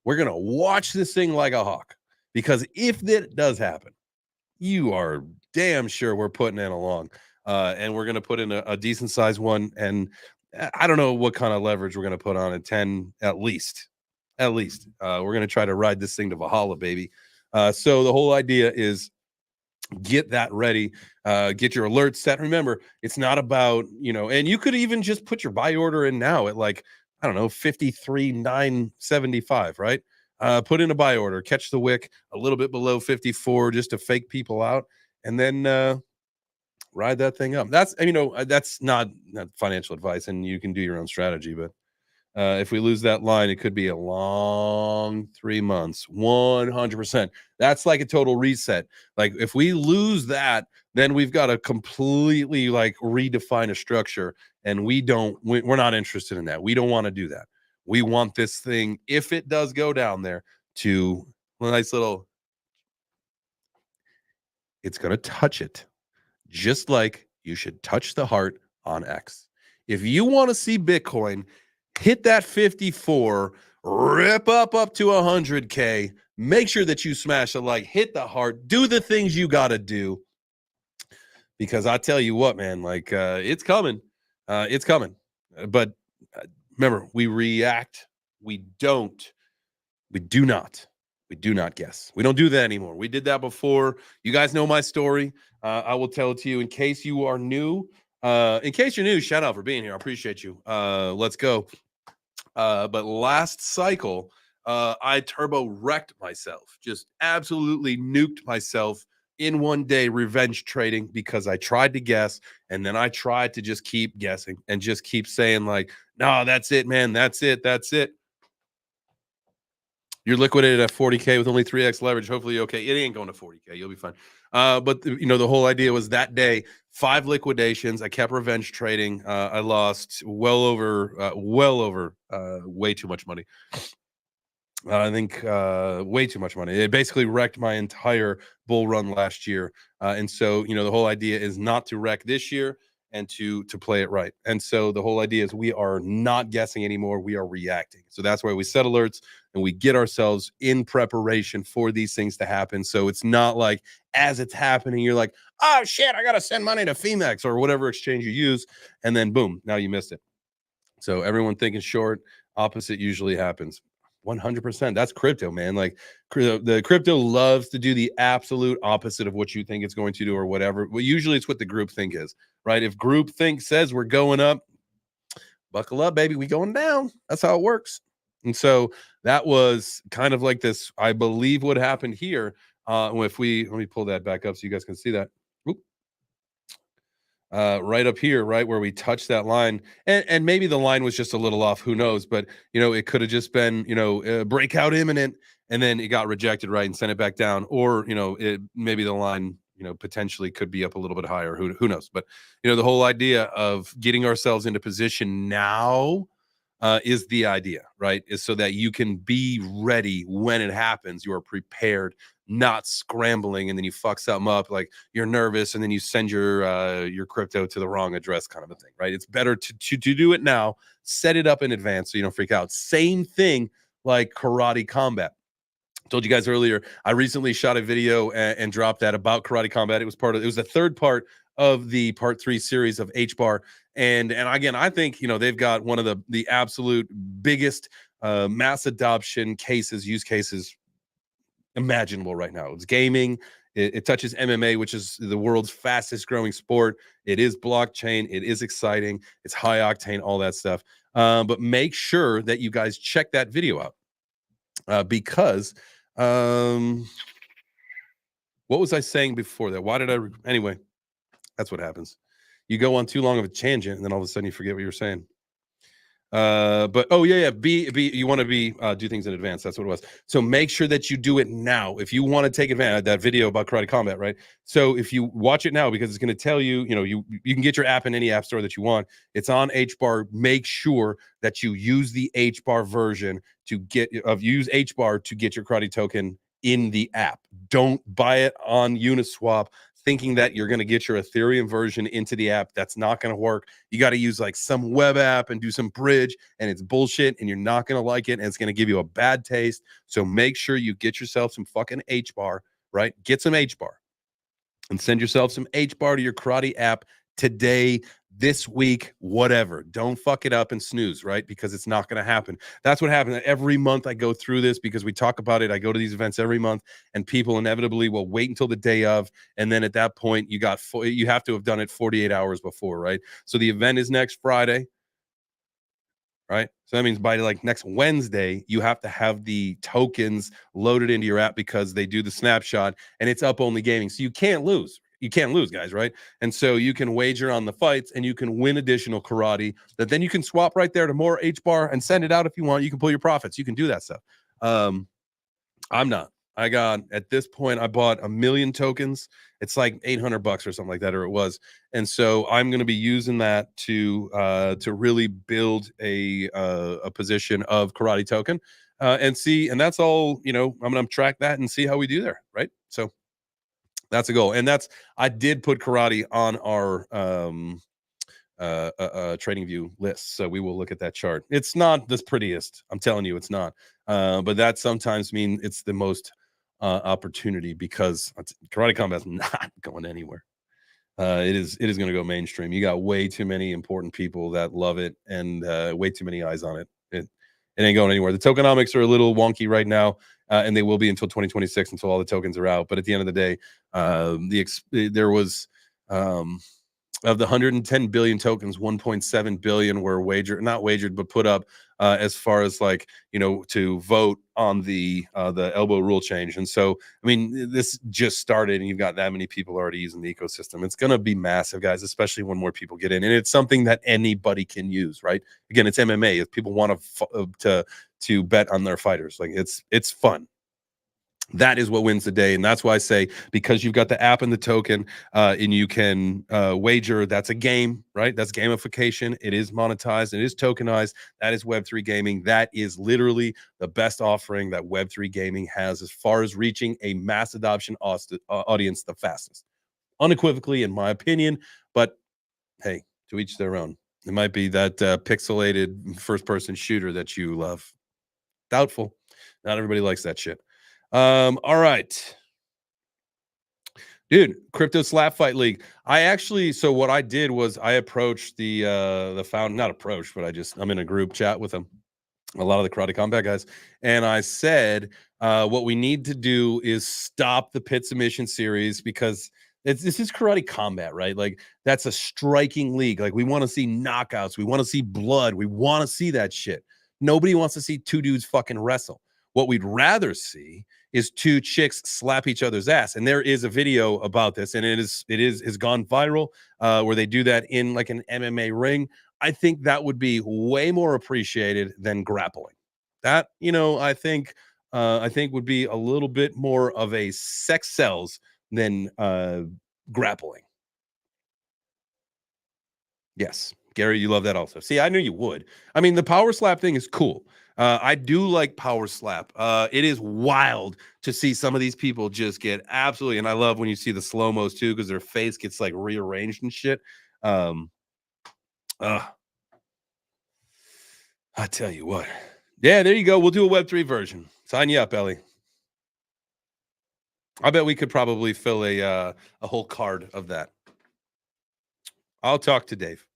Speaker 1: we're going to watch this thing like a hawk, because if that does happen, you are damn sure we're putting in a long. And we're going to put in a decent size one. And I don't know what kind of leverage we're going to put on it. 10 at least. We're going to try to ride this thing to Valhalla, baby. So the whole idea is, get that ready, get your alerts set. Remember, it's not about, and you could even just put your buy order in now at, like, I don't know, 53,975, right? Put in a buy order, catch the wick a little bit below 54 just to fake people out, and then ride that thing up. That's not financial advice, and you can do your own strategy. But If we lose that line, it could be a long 3 months, 100%. That's like a total reset. Like if we lose that, then we've got to completely like redefine a structure, and we're not interested in that. We don't want to do that. We want this thing, if it does go down there, to a nice little, it's going to touch it, just like you should touch the heart on X. If you want to see Bitcoin hit that 54, rip up to 100K, make sure that you smash a like, hit the heart, do the things you got to do. Because I tell you what, man, like it's coming. It's coming. But remember, we react. We do not guess. We don't do that anymore. We did that before. You guys know my story. I will tell it to you in case you are new. In case you're new, shout out for being here. I appreciate you. Let's go. But last cycle, I turbo wrecked myself, just absolutely nuked myself in one day revenge trading because I tried to guess, and then I tried to just keep guessing and just keep saying like, no, that's it, man. That's it. That's it. You're liquidated at 40K with only 3x leverage. Hopefully, okay. It ain't going to 40K. You'll be fine. But the whole idea was that day, 5 liquidations. I kept revenge trading. I lost well over way too much money. I think way too much money. It basically wrecked my entire bull run last year. And so, the whole idea is not to wreck this year and to play it right. And so the whole idea is we are not guessing anymore. We are reacting. So that's why we set alerts and we get ourselves in preparation for these things to happen. So it's not like as it's happening, you're like, oh shit, I got to send money to Femex or whatever exchange you use. And then boom, now you missed it. So everyone thinking short, opposite usually happens. 100%. That's crypto, man. Like the crypto loves to do the absolute opposite of what you think it's going to do or whatever. Well, usually it's what the group think is, right? If group think says we're going up, buckle up, baby. We going down. That's how it works. And so that was kind of like this, I believe what happened here. Let me pull that back up so you guys can see that. Right up here, right where we touched that line, and maybe the line was just a little off, who knows, but it could have just been breakout imminent, and then it got rejected, right, and sent it back down, or maybe the line potentially could be up a little bit higher, who knows. But the whole idea of getting ourselves into position now is the idea, right? Is so that you can be ready when it happens. You are prepared, not scrambling, and then you fuck something up, like you're nervous, and then you send your crypto to the wrong address, kind of a thing, right? It's better to do it now, set it up in advance so you don't freak out. Same thing like karate combat. I told you guys earlier, I recently shot a video and dropped that about karate combat. It was the third part of the part 3 series of HBAR. And again, I think, they've got one of the absolute biggest mass adoption use cases imaginable right now. It's gaming. It touches MMA, which is the world's fastest growing sport. It is blockchain. It is exciting. It's high octane, all that stuff. But make sure that you guys check that video out because what was I saying before that? Why did anyway, that's what happens. You go on too long of a tangent, and then all of a sudden you forget what you're saying. But you want to do things in advance. That's what it was. So make sure that you do it now. If you want to take advantage of that video about karate combat, right? So if you watch it now, because it's going to tell you, you can get your app in any app store that you want. It's on HBAR. Make sure that you use the HBAR version use HBAR to get your karate token in the app. Don't buy it on Uniswap thinking that you're going to get your Ethereum version into the app. That's not going to work. You got to use like some web app and do some bridge, and it's bullshit, and you're not going to like it, and it's going to give you a bad taste. So make sure you get yourself some fucking HBAR, right? Get some HBAR and send yourself some HBAR to your karate app today, this week, whatever. Don't fuck it up and snooze, right? Because it's not going to happen. That's what happens. Every month I go through this because we talk about it. I go to these events every month, and people inevitably will wait until the day of. And then at that point, you have to have done it 48 hours before, right? So the event is next Friday, right? So that means by like next Wednesday, you have to have the tokens loaded into your app because they do the snapshot, and it's up only gaming. So you can't lose. you can't lose, guys, right? And so you can wager on the fights and you can win additional karate that then you can swap right there to more H bar and send it out if you want. You can pull your profits. You can do that stuff. I'm not. I got, at this point, I bought 1 million tokens. It's like $800 or something like that, or it was. And so I'm going to be using that to really build a position of karate token and see. And that's all, you know, I'm going to track that and see how we do there. Right. So that's a goal. And that's, I did put karate on our trading view list, so we will look at that chart. It's not the prettiest, I'm telling you, it's not, but that sometimes means it's the most opportunity, because karate combat's not going anywhere. It is going to go mainstream. You got way too many important people that love it, and way too many eyes on it. It ain't going anywhere. The tokenomics are a little wonky right now, and they will be until 2026, until all the tokens are out. But at the end of the day, there was of the 110 billion tokens, 1.7 billion were not wagered, but put up as far as, like, you know, to vote on the elbow rule change. And so, I mean, this just started, and you've got that many people already using the ecosystem. It's going to be massive, guys, especially when more people get in. And it's something that anybody can use, right? Again, it's MMA. If people want to bet on their fighters, like, it's fun. That is what wins the day. And that's why I say, because you've got the app and the token, and you can wager, that's a game, right? That's gamification. It is monetized. It is tokenized. That is Web3 gaming. That is literally the best offering that Web3 gaming has as far as reaching a mass adoption audience the fastest, unequivocally, in my opinion. But hey, to each their own. It might be that pixelated first-person shooter that you love. Doubtful. Not everybody likes that shit. All right, dude, crypto slap fight league. So what I did was I approached the founder, not approached, but I'm in a group chat with them, a lot of the karate combat guys, and I said, what we need to do is stop the pit submission series, because this is karate combat, right? Like, that's a striking league. Like, we want to see knockouts, we want to see blood, we want to see that shit. Nobody wants to see two dudes fucking wrestle. What we'd rather see is two chicks slap each other's ass. And there is a video about this, and it has gone viral, where they do that in like an MMA ring. I think that would be way more appreciated than grappling. That, you know, I think would be a little bit more of a sex sells than grappling. Yes, Gary, you love that also. See, I knew you would. I mean, the power slap thing is cool. I do like power slap. It is wild to see some of these people just get absolutely, and I love when you see the slow-mos too, because their face gets like rearranged and shit. I tell you what. Yeah, there you go. We'll do a Web3 version. Sign you up, Ellie. I bet we could probably fill a whole card of that. I'll talk to Dave.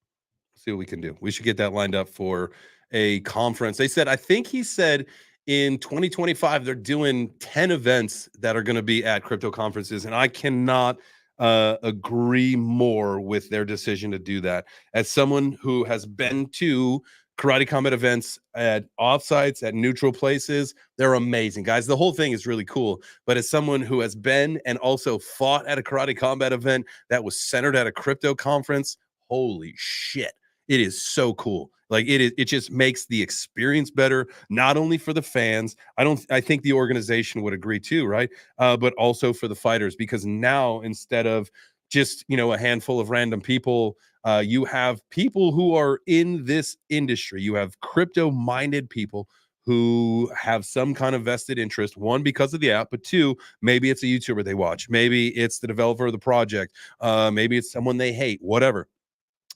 Speaker 1: See what we can do. We should get that lined up for a conference. They said, I think he said in 2025, they're doing 10 events that are going to be at crypto conferences. And I cannot agree more with their decision to do that. As someone who has been to karate combat events at offsites, at neutral places, they're amazing, guys. The whole thing is really cool. But as someone who has been and also fought at a karate combat event that was centered at a crypto conference, holy shit. It is so cool. Like, it just makes the experience better, not only for the fans. I think the organization would agree too, right? But also for the fighters, because now, instead of just, you know, a handful of random people, you have people who are in this industry. You have crypto-minded people who have some kind of vested interest, one, because of the app, but two, maybe it's a YouTuber they watch. Maybe it's the developer of the project. Maybe it's someone they hate, whatever.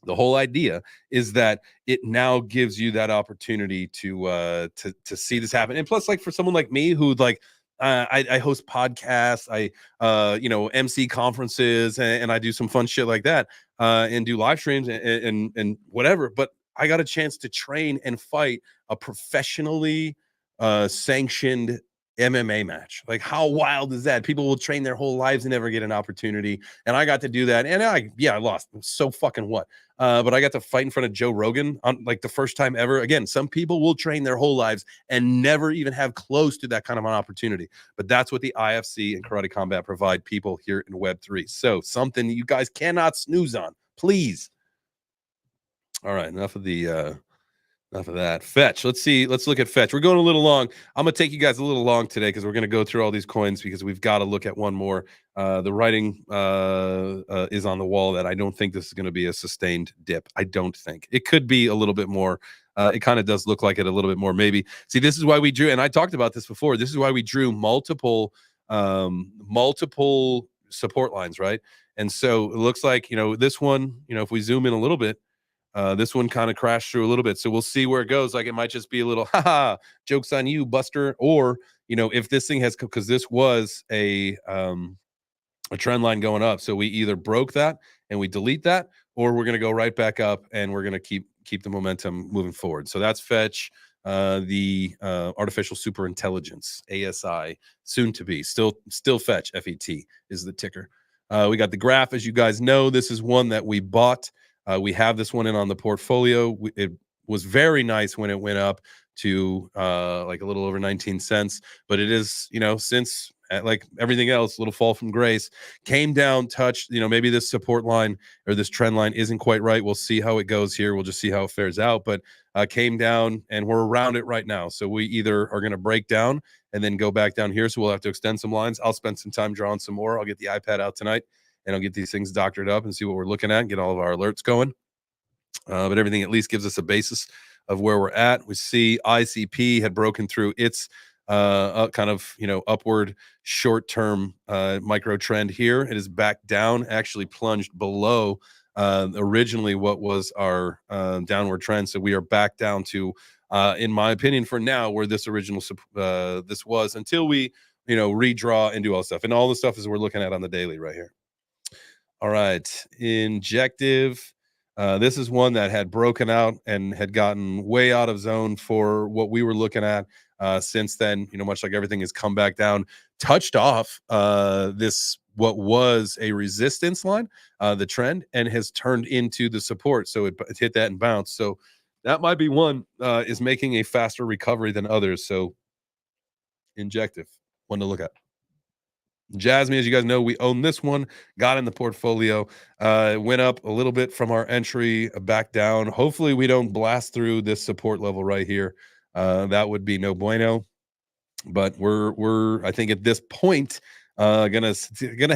Speaker 1: The whole idea is that it now gives you that opportunity to see this happen. And plus, like, for someone like me who, like, I host podcasts, I MC conferences, and I do some fun shit like that, and do live streams and whatever. But I got a chance to train and fight a professionally sanctioned MMA match. Like, how wild is that? People will train their whole lives and never get an opportunity, and I got to do that. And I lost. So fucking what? but I got to fight in front of Joe Rogan on like the first time ever. Again, some people will train their whole lives and never even have close to that kind of an opportunity. But that's what the IFC and Karate Combat provide people here in Web3. So something you guys cannot snooze on, please. All right, enough of that. Fetch. Let's see. Let's look at Fetch. We're going a little long. I'm gonna take you guys a little long today because we're gonna go through all these coins because we've got to look at one more. The writing is on the wall that I don't think this is going to be a sustained dip. I don't think it could be a little bit more. It kind of does look like it a little bit more. Maybe. See, this is why we drew, and I talked about this before. This is why we drew multiple support lines, right? And so it looks like this one. If we zoom in a little bit. This one kind of crashed through a little bit. So we'll see where it goes. Like it might just be a little, haha, jokes on you, Buster. Or, if this thing has, because this was a trend line going up. So we either broke that and we delete that, or we're going to go right back up and we're going to keep the momentum moving forward. So that's Fetch, the artificial super intelligence, ASI, soon to be, still Fetch, FET is the ticker. We got the graph, as you guys know. This is one that we bought. We have this one in on the portfolio. It was very nice when it went up to like a little over 19 cents, but it is, since like everything else, little fall from grace, came down, touched, maybe this support line or this trend line isn't quite right. We'll see how it goes here. We'll just see how it fares out, but came down and we're around it right now. So we either are going to break down and then go back down here. So we'll have to extend some lines. I'll spend some time drawing some more. I'll get the iPad out tonight and I'll get these things doctored up and see what we're looking at and get all of our alerts going. But everything at least gives us a basis of where we're at. We see ICP had broken through its kind of upward short-term micro trend here. It is back down, actually plunged below originally what was our downward trend. So we are back down to, in my opinion, for now, where this original this was until we redraw and do all stuff. And all the stuff is we're looking at on the daily right here. All right, Injective. This is one that had broken out and had gotten way out of zone for what we were looking at. Since then, much like everything has come back down, touched off this what was a resistance line, the trend, and has turned into the support. So it hit that and bounced. So that might be one is making a faster recovery than others. So Injective, one to look at. Jasmine, as you guys know, we own this one, got in the portfolio, went up a little bit from our entry, back down. Hopefully we don't blast through this support level right here. That would be no bueno. But we're I think at this point gonna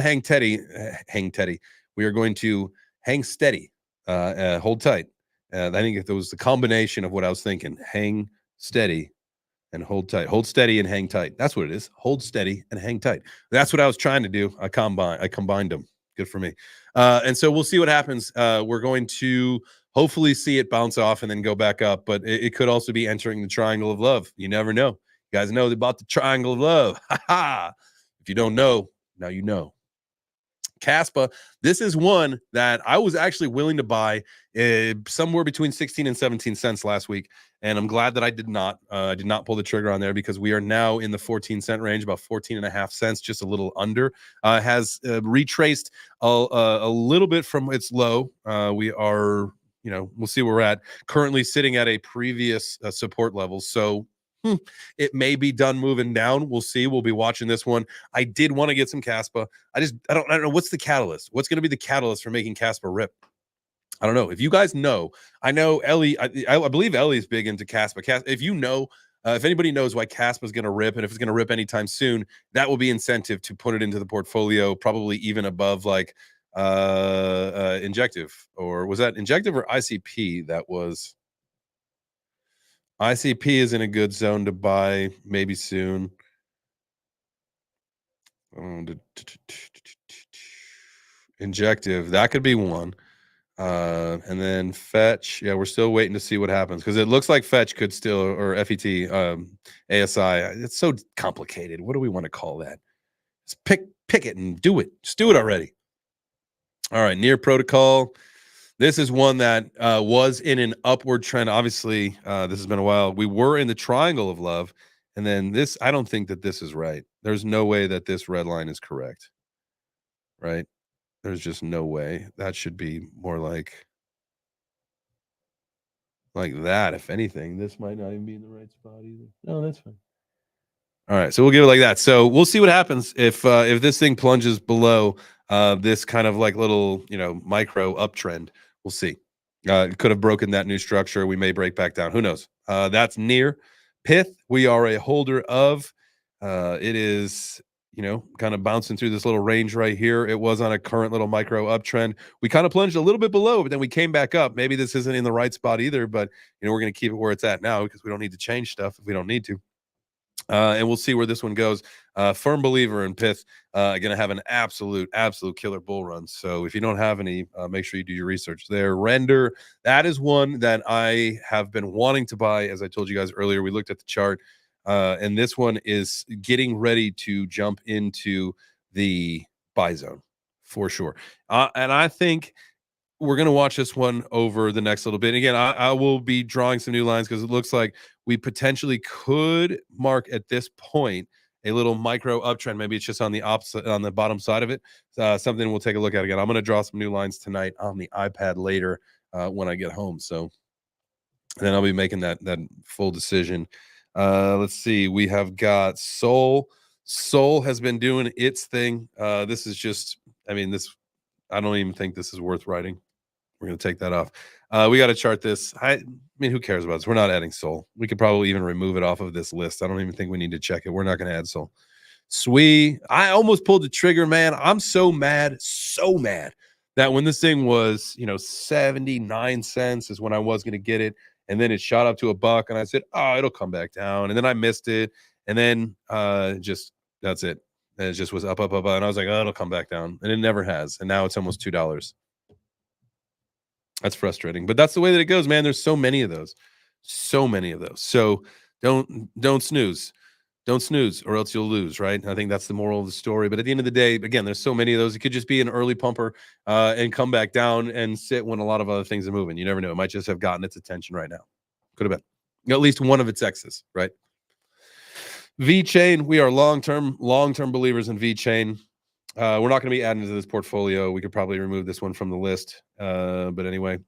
Speaker 1: hang Teddy. We are going to hang steady, hold tight. I think it was the combination of what I was thinking: hang steady and hold tight. Hold steady and hang tight. That's what it is. Hold steady and hang tight. That's what I was trying to do. I combined them. Good for me. And so we'll see what happens. We're going to hopefully see it bounce off and then go back up, but it could also be entering the triangle of love. You never know. You guys know about the triangle of love. If you don't know, now you know. Caspa, this is one that I was actually willing to buy somewhere between 16 and 17 cents last week. And I'm glad that I did not pull the trigger on there because we are now in the 14-cent range, about 14 and a half cents, just a little under. Has retraced a little bit from its low. We are, we'll see where we're at. Currently sitting at a previous support level. So it may be done moving down. We'll see. We'll be watching this one. I did want to get some Caspa. I don't know what's the catalyst. What's going to be the catalyst for making Caspa rip? I don't know. If you guys know, I know Ellie. I believe Ellie's big into Caspa. If you know, if anybody knows why Caspa is going to rip, and if it's going to rip anytime soon, that will be incentive to put it into the portfolio, probably even above like Injective, or was that Injective or ICP? That was. ICP is in a good zone to buy, maybe soon. Injective, that could be one. And then Fetch, yeah, we're still waiting to see what happens because it looks like Fetch could still, or FET, ASI. It's so complicated. What do we want to call that? Just pick it and do it. Just do it already. All right, Near Protocol. This is one that was in an upward trend. Obviously, this has been a while. We were in the triangle of love. And then this, I don't think that this is right. There's no way that this red line is correct. Right? There's just no way. That should be more like like that. If anything, this might not even be in the right spot either. No, that's fine. All right, so we'll give it like that. So we'll see what happens if this thing plunges below this kind of like little micro uptrend. We'll see. It could have broken that new structure. We may break back down. Who knows? That's near Pith. We are a holder of. It is kind of bouncing through this little range right here. It was on a current little micro uptrend. We kind of plunged a little bit below, but then we came back up. Maybe this isn't in the right spot either, but we're going to keep it where it's at now because we don't need to change stuff if we don't need to. And we'll see where this one goes. Firm believer in Pith. Going to have an absolute killer bull run. So if you don't have any, make sure you do your research there. Render, that is one that I have been wanting to buy. As I told you guys earlier, we looked at the chart, and this one is getting ready to jump into the buy zone for sure. And I think we're going to watch this one over the next little bit. Again, I will be drawing some new lines because it looks like we potentially could mark at this point a little micro uptrend. Maybe it's just on the opposite, on the bottom side of it. Something we'll take a look at again. I'm going to draw some new lines tonight on the iPad later when I get home. So then I'll be making that full decision. Let's see. We have got Sol. Sol has been doing its thing. This is just, I don't even think this is worth writing. We're going to take that off. We got to chart this. I mean, who cares about this? We're not adding Sol. We could probably even remove it off of this list. I don't even think we need to check it. We're not going to add Sol. Sui, I almost pulled the trigger, man. I'm so mad that when this thing was, 79 cents is when I was going to get it. And then it shot up to $1 and I said, oh, it'll come back down. And then I missed it. And then that's it. And it just was up. And I was like, oh, it'll come back down. And it never has. And now it's almost $2. That's frustrating, but that's the way that it goes, man. There's so many of those. So don't snooze. Don't snooze or else you'll lose, right? I think that's the moral of the story. But at the end of the day, again, there's so many of those. It could just be an early pumper and come back down and sit when a lot of other things are moving. You never know. It might just have gotten its attention right now. Could have been. At least one of its X's, right? VeChain, we are long-term believers in VeChain. We're not going to be adding to this portfolio. We could probably remove this one from the list. But anyway,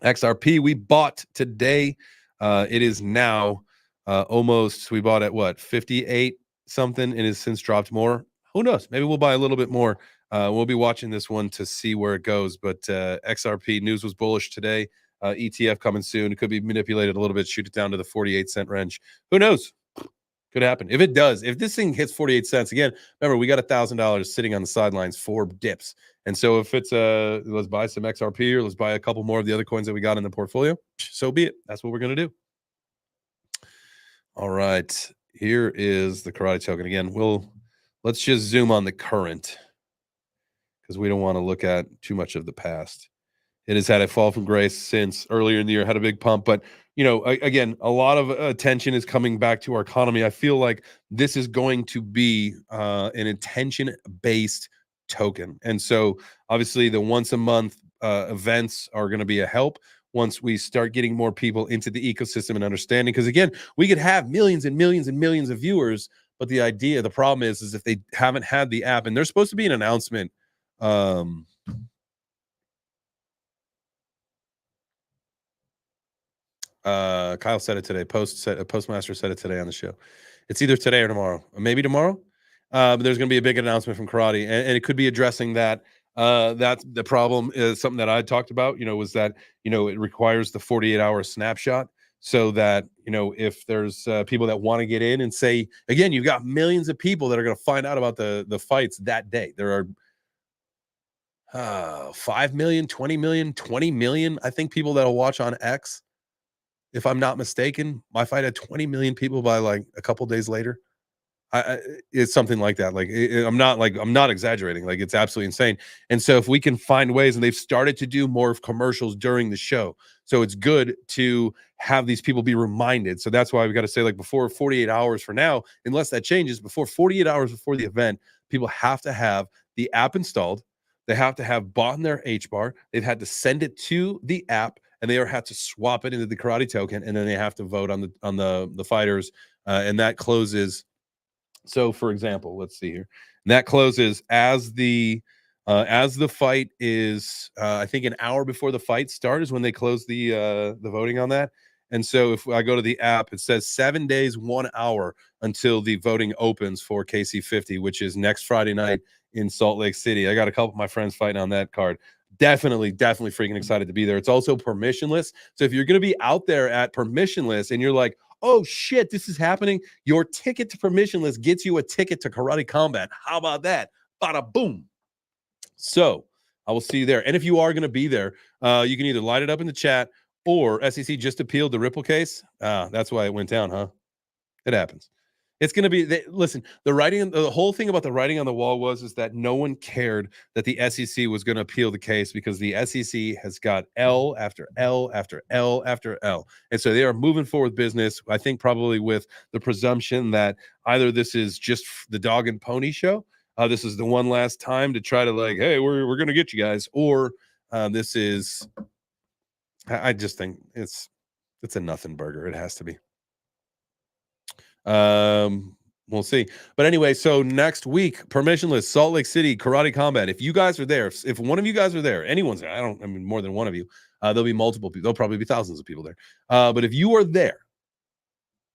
Speaker 1: XRP, we bought today. It is now almost, we bought at what, 58 something, and has since dropped more. Who knows? Maybe we'll buy a little bit more. We'll be watching this one to see where it goes. But XRP news was bullish today. ETF coming soon. It could be manipulated a little bit, shoot it down to the 48-cent range. Who knows? Could happen. If it does, if this thing hits 48 cents again, remember, we got $1,000 sitting on the sidelines for dips. And so if it's let's buy some XRP or let's buy a couple more of the other coins that we got in the portfolio, so be it. That's what we're going to do. All right. Here is the karate token again. Let's just zoom on the current because we don't want to look at too much of the past. It has had a fall from grace since earlier in the year, had a big pump, but again, a lot of attention is coming back to our economy. I feel like this is going to be an attention-based token. And so obviously the once a month events are going to be a help once we start getting more people into the ecosystem and understanding. Because again, we could have millions and millions and millions of viewers, but the problem is if they haven't had the app, and there's supposed to be an announcement. Kyle said it today. Postmaster said it today on the show. It's either today or tomorrow, or maybe tomorrow. But there's going to be a big announcement from Karate, and it could be addressing that. That's the problem. Is something that I talked about. Was that it requires the 48-hour snapshot, so that if there's people that want to get in and say again, you've got millions of people that are going to find out about the fights that day. There are 5 million, 20 million, 20 million. I think people that'll watch on X. If I'm not mistaken, my fight had 20 million people by like a couple days later. It's something like that. Like I'm not exaggerating. Like it's absolutely insane. And so if we can find ways, and they've started to do more of commercials during the show, so it's good to have these people be reminded. So that's why we got to say like before 48 hours for now, unless that changes, before 48 hours before the event, people have to have the app installed. They have to have bought in their HBAR. They've had to send it to the app, and they have to swap it into the karate token, and then they have to vote on the fighters, and that closes. So, for example, let's see here. And that closes as the As the fight is, I think an hour before the fight starts is when they close the voting on that. And so if I go to the app, it says 7 days, 1 hour until the voting opens for KC50, which is next Friday night in Salt Lake City. I got a couple of my friends fighting on that card. Definitely freaking excited to be there. It's also permissionless. So if you're going to be out there at permissionless and you're like, oh shit, this is happening, your ticket to permissionless gets you a ticket to Karate Combat. How about that? Bada boom. So I will see you there. And if you are going to be there, you can either light it up in the chat or SEC just appealed the Ripple case. That's why it went down, huh? It happens. It's going to be, listen, the whole thing about the writing on the wall is that no one cared that the SEC was going to appeal the case because the SEC has got L after L after L after L. And so they are moving forward business, I think probably with the presumption that either this is just the dog and pony show, this is the one last time to try to like, hey, we're going to get you guys, or this is, I just think it's a nothing burger. It has to be. We'll see. But anyway, so next week, permissionless, Salt Lake City, Karate Combat. If you guys are there, if one of you guys are there, anyone's there, I mean, more than one of you, there'll be multiple people. There'll probably be thousands of people there. But if you are there,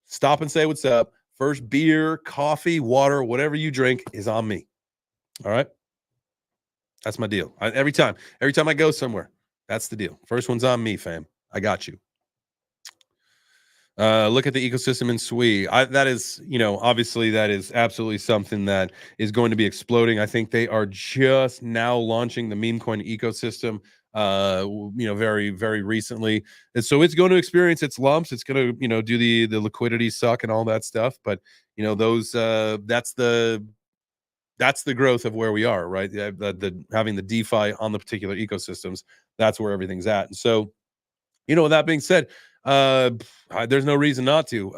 Speaker 1: stop and say what's up. First beer, coffee, water, whatever you drink is on me. All right. That's my deal. Every time I go somewhere, that's the deal. First one's on me, fam. I got you. Look at the ecosystem in SWE. That is, obviously that is absolutely something that is going to be exploding. I think they are just now launching the meme coin ecosystem, very, very recently. And so it's going to experience its lumps. It's going to, do the liquidity suck and all that stuff. But, those, that's the growth of where we are, right? Having the DeFi on the particular ecosystems, that's where everything's at. And so, with that being said, there's no reason not to.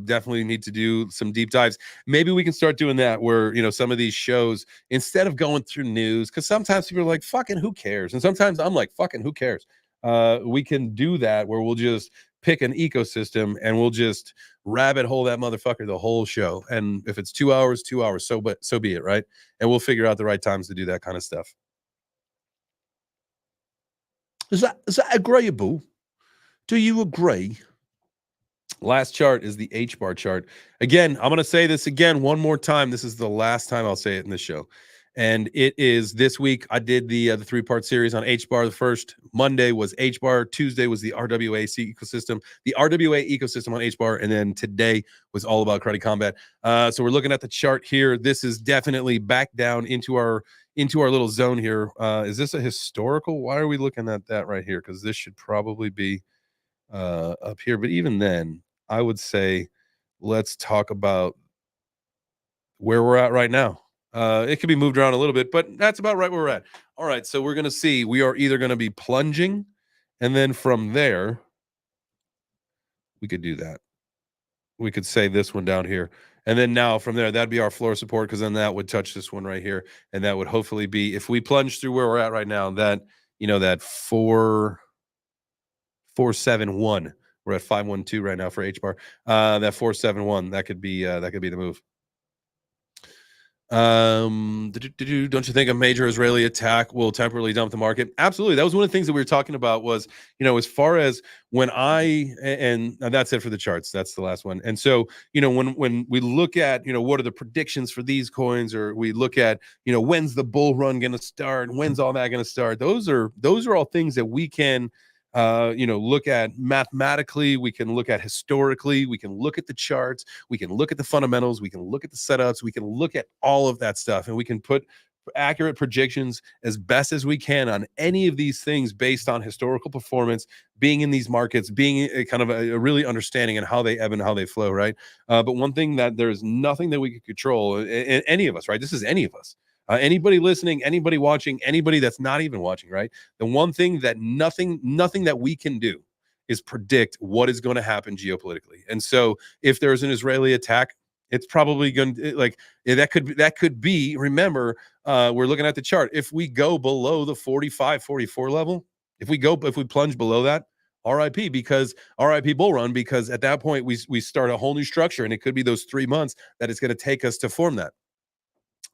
Speaker 1: Definitely need to do some deep dives. Maybe we can start doing that where, some of these shows, instead of going through news, because sometimes people are like, fucking who cares? And sometimes I'm like, fucking who cares? We can do that where we'll just pick an ecosystem and we'll just rabbit hole that motherfucker the whole show. And if it's 2 hours, 2 hours, so be it, right? And we'll figure out the right times to do that kind of stuff. Is that agreeable? Do you agree? Last chart is the H-bar chart. Again, I'm going to say this again one more time. This is the last time I'll say it in the show. And it is this week. I did the 3-part series on H-bar. The first Monday was H-bar. Tuesday was the RWA ecosystem. The RWA ecosystem on H-bar. And then today was all about Karate Combat. So we're looking at the chart here. This is definitely back down into our little zone here. Is this a historical? Why are we looking at that right here? Because this should probably be up here. But even then, I would say let's talk about where we're at right now. It could be moved around a little bit, but that's about right where we're at. All right, so we're going to see. We are either going to be plunging, and then from there, we could do that. We could say this one down here. And then now from there, that'd be our floor support, because then that would touch this one right here. And that would hopefully be, if we plunge through where we're at right now, that, that 471. We're at 512 right now for H-bar. That 471, that could be the move. Don't you think a major Israeli attack will temporarily dump the market? Absolutely. That was one of the things that we were talking about was, as far as when and that's it for the charts. That's the last one. And so, when we look at, what are the predictions for these coins, or we look at, when's the bull run going to start? When's all that going to start? Those are all things that we can, look at mathematically. We can look at historically. We can look at the charts. We can look at the fundamentals. We can look at the setups. We can look at all of that stuff, and we can put accurate projections as best as we can on any of these things based on historical performance, being in these markets, being a kind of a really understanding and how they ebb and how they flow, right? But one thing that there's nothing that we can control, any of us, right? This is any of us. Anybody listening, anybody watching, anybody that's not even watching, right? The one thing that nothing that we can do is predict what is going to happen geopolitically. And so if there's an Israeli attack, it's probably going to that could be, remember, we're looking at the chart. If we go below the 45, 44 level, if we plunge below that, RIP, because RIP bull run, because at that point we start a whole new structure, and it could be those 3 months that it's going to take us to form that.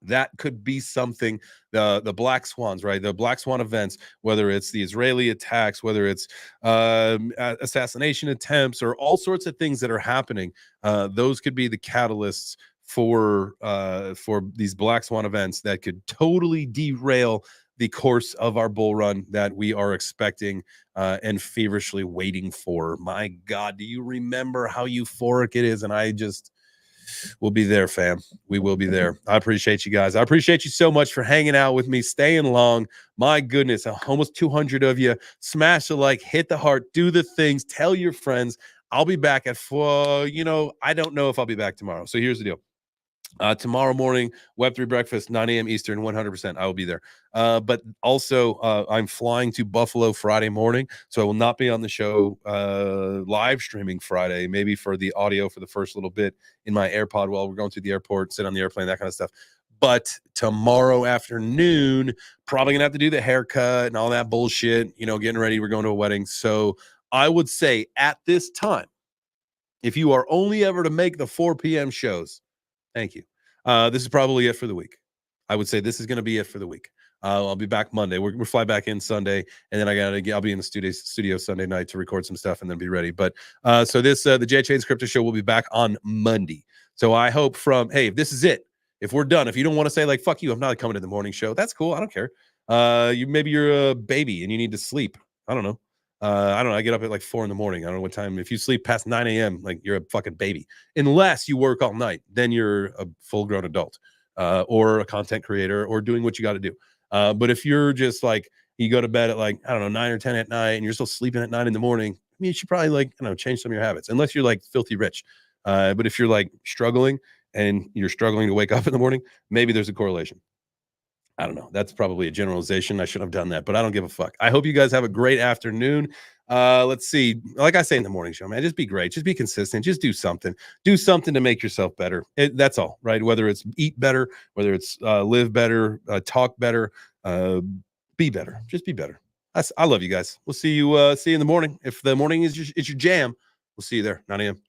Speaker 1: That could be something. The black swans, right? The black swan events, whether it's the Israeli attacks, whether it's assassination attempts, or all sorts of things that are happening. Those could be the catalysts for these black swan events that could totally derail the course of our bull run that we are expecting and feverishly waiting for. My God, do you remember how euphoric it is? And we'll be there, fam. We will be there. I appreciate you guys. I appreciate you so much for hanging out with me, staying long. My goodness, almost 200 of you. Smash the like, hit the heart, do the things, tell your friends. I'll be back at 4. I don't know if I'll be back tomorrow. So here's the deal. Tomorrow morning, Web3 breakfast, 9 a.m. Eastern, 100%. I will be there. But also, I'm flying to Buffalo Friday morning, so I will not be on the show live streaming Friday, maybe for the audio for the first little bit in my AirPod while we're going through the airport, sit on the airplane, that kind of stuff. But tomorrow afternoon, probably going to have to do the haircut and all that bullshit, getting ready. We're going to a wedding. So I would say at this time, if you are only ever to make the 4 p.m. shows, thank you. This is probably it for the week. I would say this is going to be it for the week. I'll be back Monday. We'll fly back in Sunday, and then I'll be in the studio Sunday night to record some stuff and then be ready. But so the J Chains Crypto Show will be back on Monday. So I hope hey, if this is it, if we're done, if you don't want to say like fuck you, I'm not coming to the morning show, that's cool. I don't care. Maybe you're a baby and you need to sleep. I don't know. I get up at like 4 a.m. I don't know what time. If you sleep past 9 a.m., like you're a fucking baby. Unless you work all night, then you're a full-grown adult or a content creator or doing what you got to do. But if you're just like, you go to bed at like, I don't know, 9 or 10 at night and you're still sleeping at 9 in the morning, I mean, you should probably change some of your habits, unless you're like filthy rich. But if you're like struggling and you're struggling to wake up in the morning, maybe there's a correlation. I don't know. That's probably a generalization. I should have done that, but I don't give a fuck. I hope you guys have a great afternoon. Let's see. Like I say in the morning show, man, just be great. Just be consistent. Just do something. Do something to make yourself better. That's all, right? Whether it's eat better, whether it's live better, talk better, be better. Just be better. I love you guys. We'll see you in the morning. If the morning is your jam, we'll see you there. 9 a.m.